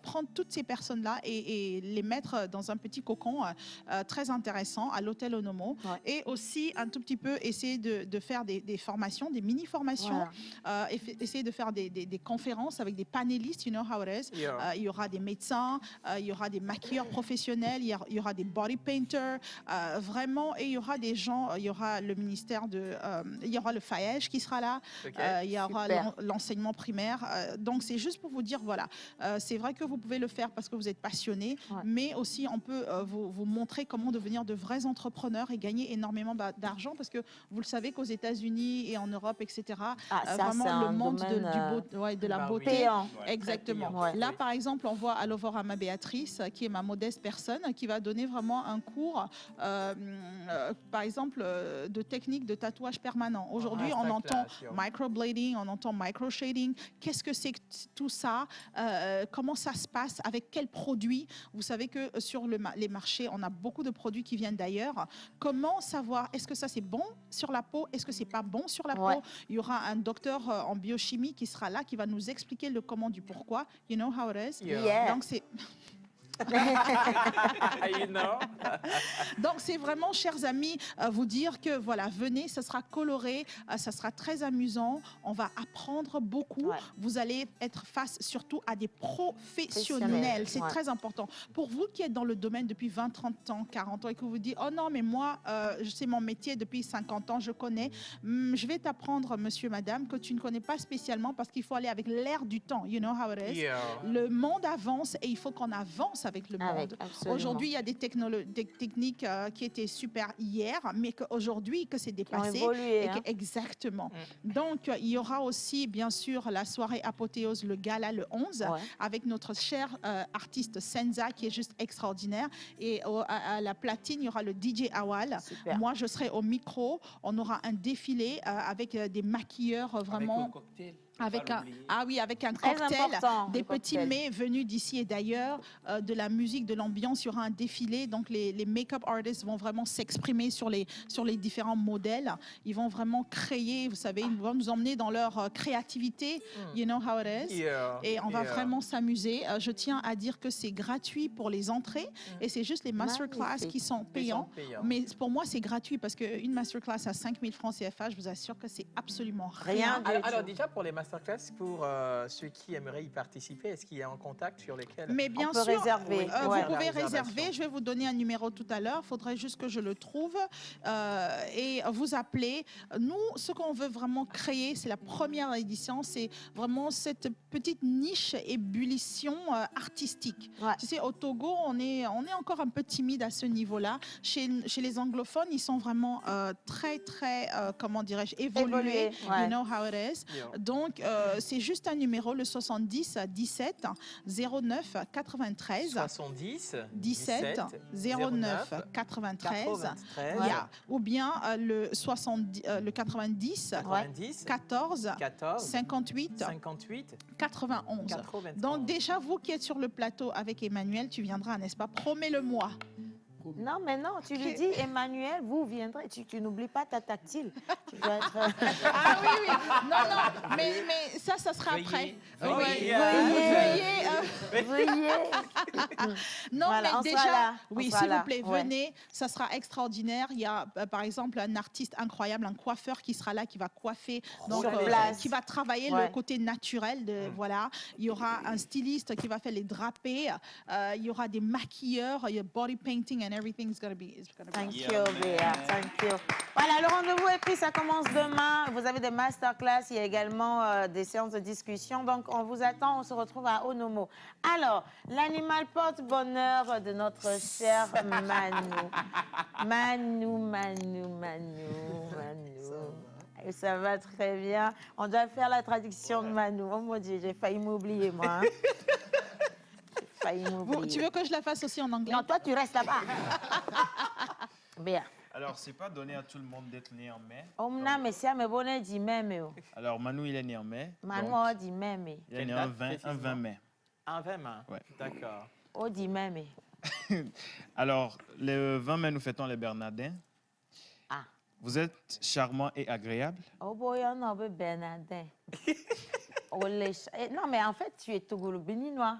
prendre toutes ces personnes-là et les mettre dans un petit cocon très intéressant à l'hôtel Onomo et aussi un tout petit peu essayer de faire des formations, des mini-formations, essayer de faire des conférences avec des panélistes, you know how it is. Il y aura des médecins, il y aura des maquilleurs professionnels, il y aura des body painters, vraiment, et il y aura des gens, il y aura le ministère il y aura le FAEJ qui sera là, il y aura l'enseignement primaire. Donc, c'est juste pour vous dire, voilà, c'est vrai que vous pouvez le faire parce que vous êtes passionné, mais aussi on peut vous montrer comment devenir de vrais entrepreneurs et gagner énormément d'argent parce que vous le savez qu'aux États-Unis et en Europe, etc. Vraiment le monde de la beauté. Exactement. Là, par exemple, on voit Alevor Ama Béatrice, qui est ma modeste personne, qui va donner vraiment un cours, par exemple, de technique de tatouage permanent. Aujourd'hui, on entend microblading, on entend microshading. Qu'est-ce que c'est que tout ça? Comment ça se passe? Avec quels produits? Vous savez que sur les marchés, on a beaucoup de produits qui viennent d'ailleurs. Comment savoir, est-ce que ça c'est bon sur la peau? Est-ce que c'est pas bon sur la peau? Il y aura un docteur en biochimie qui sera là, qui va nous expliquer le comment du pourquoi. You know how it is? Donc c'est... Donc c'est vraiment, chers amis, vous dire que voilà, venez, ça sera coloré, ça sera très amusant, on va apprendre beaucoup, vous allez être face surtout à des professionnels, c'est très important. Pour vous qui êtes dans le domaine depuis 20, 30 ans, 40 ans et que vous vous dites, oh non mais moi c'est mon métier depuis 50 ans, je connais, je vais t'apprendre monsieur, madame, que tu ne connais pas spécialement parce qu'il faut aller avec l'air du temps, you know how it is. Le monde avance et il faut qu'on avance avec le monde. Aujourd'hui, il y a des techniques qui étaient super hier, mais qu'aujourd'hui, que c'est dépassé. Évolué, Exactement. Donc, il y aura aussi, bien sûr, la soirée apothéose, le gala le 11, avec notre cher artiste Senza, qui est juste extraordinaire. Et à la platine, il y aura le DJ Awal. Super. Moi, je serai au micro. On aura un défilé avec des maquilleurs vraiment... Avec le cocktail. Avec un cocktail, des petits mets venus d'ici et d'ailleurs, de la musique, de l'ambiance. Il y aura un défilé. Donc, les make-up artists vont vraiment s'exprimer sur les différents modèles. Ils vont vraiment créer, vous savez, ils vont nous emmener dans leur créativité. You know how it is. Et on va vraiment s'amuser. Je tiens à dire que c'est gratuit pour les entrées et c'est juste les masterclass qui sont payants. Mais pour moi, c'est gratuit parce qu'une masterclass à 5 000 francs CFA, je vous assure que c'est absolument rien. Alors déjà, pour les masterclass, pour ceux qui aimeraient y participer, est-ce qu'il y a un contact sur lequel Mais bien sûr, réserver. Vous pouvez réserver. Je vais vous donner un numéro tout à l'heure. Il faudrait juste que je le trouve et vous appeler. Nous, ce qu'on veut vraiment créer, c'est la première édition. C'est vraiment cette petite niche ébullition artistique. Tu sais, au Togo, on est encore un peu timide à ce niveau-là. Chez les anglophones, ils sont vraiment très, comment dirais-je, évolués. You know how it is. Donc, c'est juste un numéro, le 70 17 09 93. 70 17 09 93. Ou bien le 90 14 58 91. Donc déjà, vous qui êtes sur le plateau avec Emmanuel, tu viendras, n'est-ce pas? Promets-le-moi. Non, mais non, tu lui dis, Emmanuel, vous viendrez, tu n'oublies pas ta tactile. Tu dois être... Ah oui. Non, mais ça sera après. Veuillez. Non, voilà, mais déjà, oui, s'il vous plaît, venez, ça sera extraordinaire. Il y a, par exemple, un artiste incroyable, un coiffeur qui sera là, qui va coiffer, donc, qui va travailler le côté naturel. Voilà. Il y aura un styliste qui va faire les drapés. Il y aura des maquilleurs, il y a body painting and everything's gonna be. Thank you, Béa. Thank you. Voilà, le rendez-vous est pris, ça commence demain. Vous avez des masterclass, il y a également des séances de discussion. Donc, on vous attend, on se retrouve à Onomo. Alors, l'animal porte-bonheur de notre cher Manu. Et ça va très bien. On doit faire la traduction de Manu. Oh mon Dieu, j'ai failli m'oublier, moi. Tu veux que je la fasse aussi en anglais? Non, toi, tu restes là-bas. Bien. Alors, c'est pas donné à tout le monde d'être né en mai. Alors, Manu, il est né en mai. Manu dit mai. Il est né un 20 mai. Un 20 mai? Ouais. D'accord. On dit mai. Alors, le 20 mai, nous fêtons les Bernardins. Ah. Vous êtes charmant et agréable. Oh boy, on a Bernardin. Non, mais en fait, tu es togolo-béninois.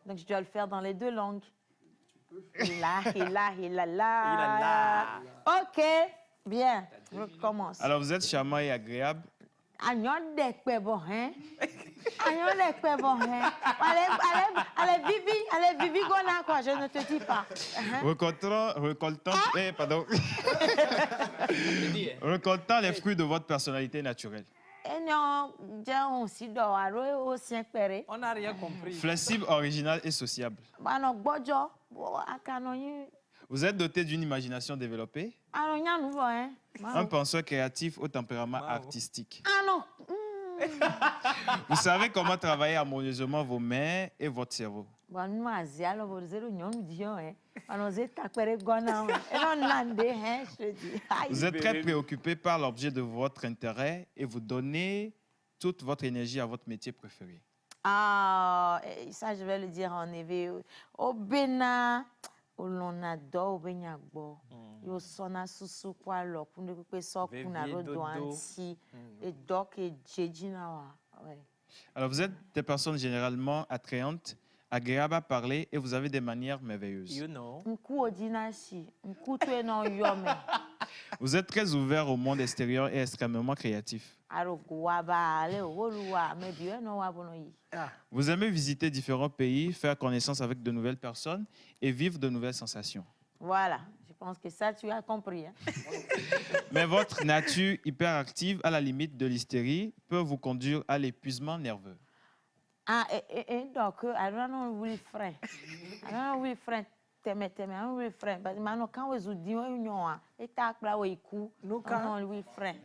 Donc, je dois le faire dans les deux langues. Là. OK, bien. Je recommence. Alors, vous êtes charmant et agréable. Allez, Vivi, Gona, quoi, je ne te dis pas. Récoltant les fruits de votre personnalité naturelle. On n'a rien compris. Flexible, original et sociable. Vous êtes doté d'une imagination développée. Un penseur créatif au tempérament artistique. Vous savez comment travailler harmonieusement vos mains et votre cerveau. Vous êtes très préoccupé par l'objet de votre intérêt et vous donnez toute votre énergie à votre métier préféré. Ah, ça je vais le dire en éveil. Au Bénin, l'on adore au Béniagbo. Yo sona susu kwa lo pour ne pas sortir na rodoanti et doc et djedjinawa. Alors vous êtes des personnes généralement attrayantes, agréables à parler et vous avez des manières merveilleuses. You know. Vous êtes très ouvert au monde extérieur et extrêmement créatif. Vous aimez visiter différents pays, faire connaissance avec de nouvelles personnes et vivre de nouvelles sensations. Voilà, je pense que ça, tu as compris. Hein? Mais votre nature hyperactive, à la limite de l'hystérie, peut vous conduire à l'épuisement nerveux. Ah, et donc, I don't know really friend. I don't know really friend. Teme, I don't really friend. But maintenant, quand vous dites, et tac, là, oui, coup. Non, really friend.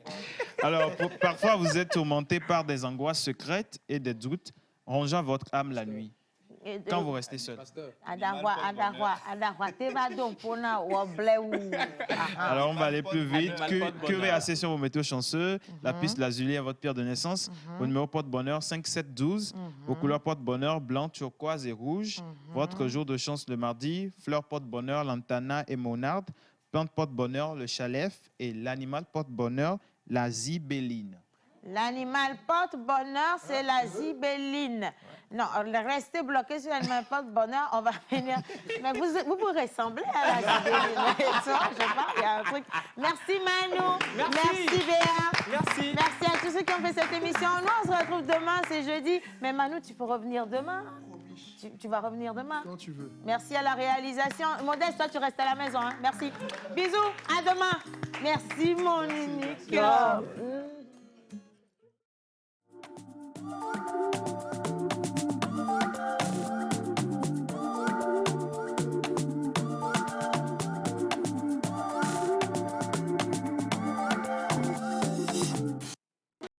Alors, parfois, vous êtes tourmenté par des angoisses secrètes et des doutes rongeant votre âme la nuit. Quand vous restez seul. Alors, on va aller plus vite. Que réassez sur vos météos chanceux. La piste lazuli est votre pierre de naissance. Vos numéros porte-bonheur 5, 7, 12. Vos couleurs porte-bonheur blanc, turquoise et rouge. Votre jour de chance le mardi. Fleur porte-bonheur, lantana et monarde. Plante porte-bonheur, le chalef. Et l'animal porte-bonheur, la zibelline. L'animal porte-bonheur, c'est la zibelline. Non, restez bloqué sur l'animal porte-bonheur, on va venir. Mais vous pourrez ressembler à la zibelline. Je sais pas, il y a un truc. Merci Manu. Merci Béa. Merci. Merci à tous ceux qui ont fait cette émission. Nous, on se retrouve demain, c'est jeudi. Mais Manu, tu peux revenir demain. Tu vas revenir demain. Quand tu veux. Merci à la réalisation. Modeste, toi, tu restes à la maison. Hein? Merci. Bisous. À demain. Merci, mon unique.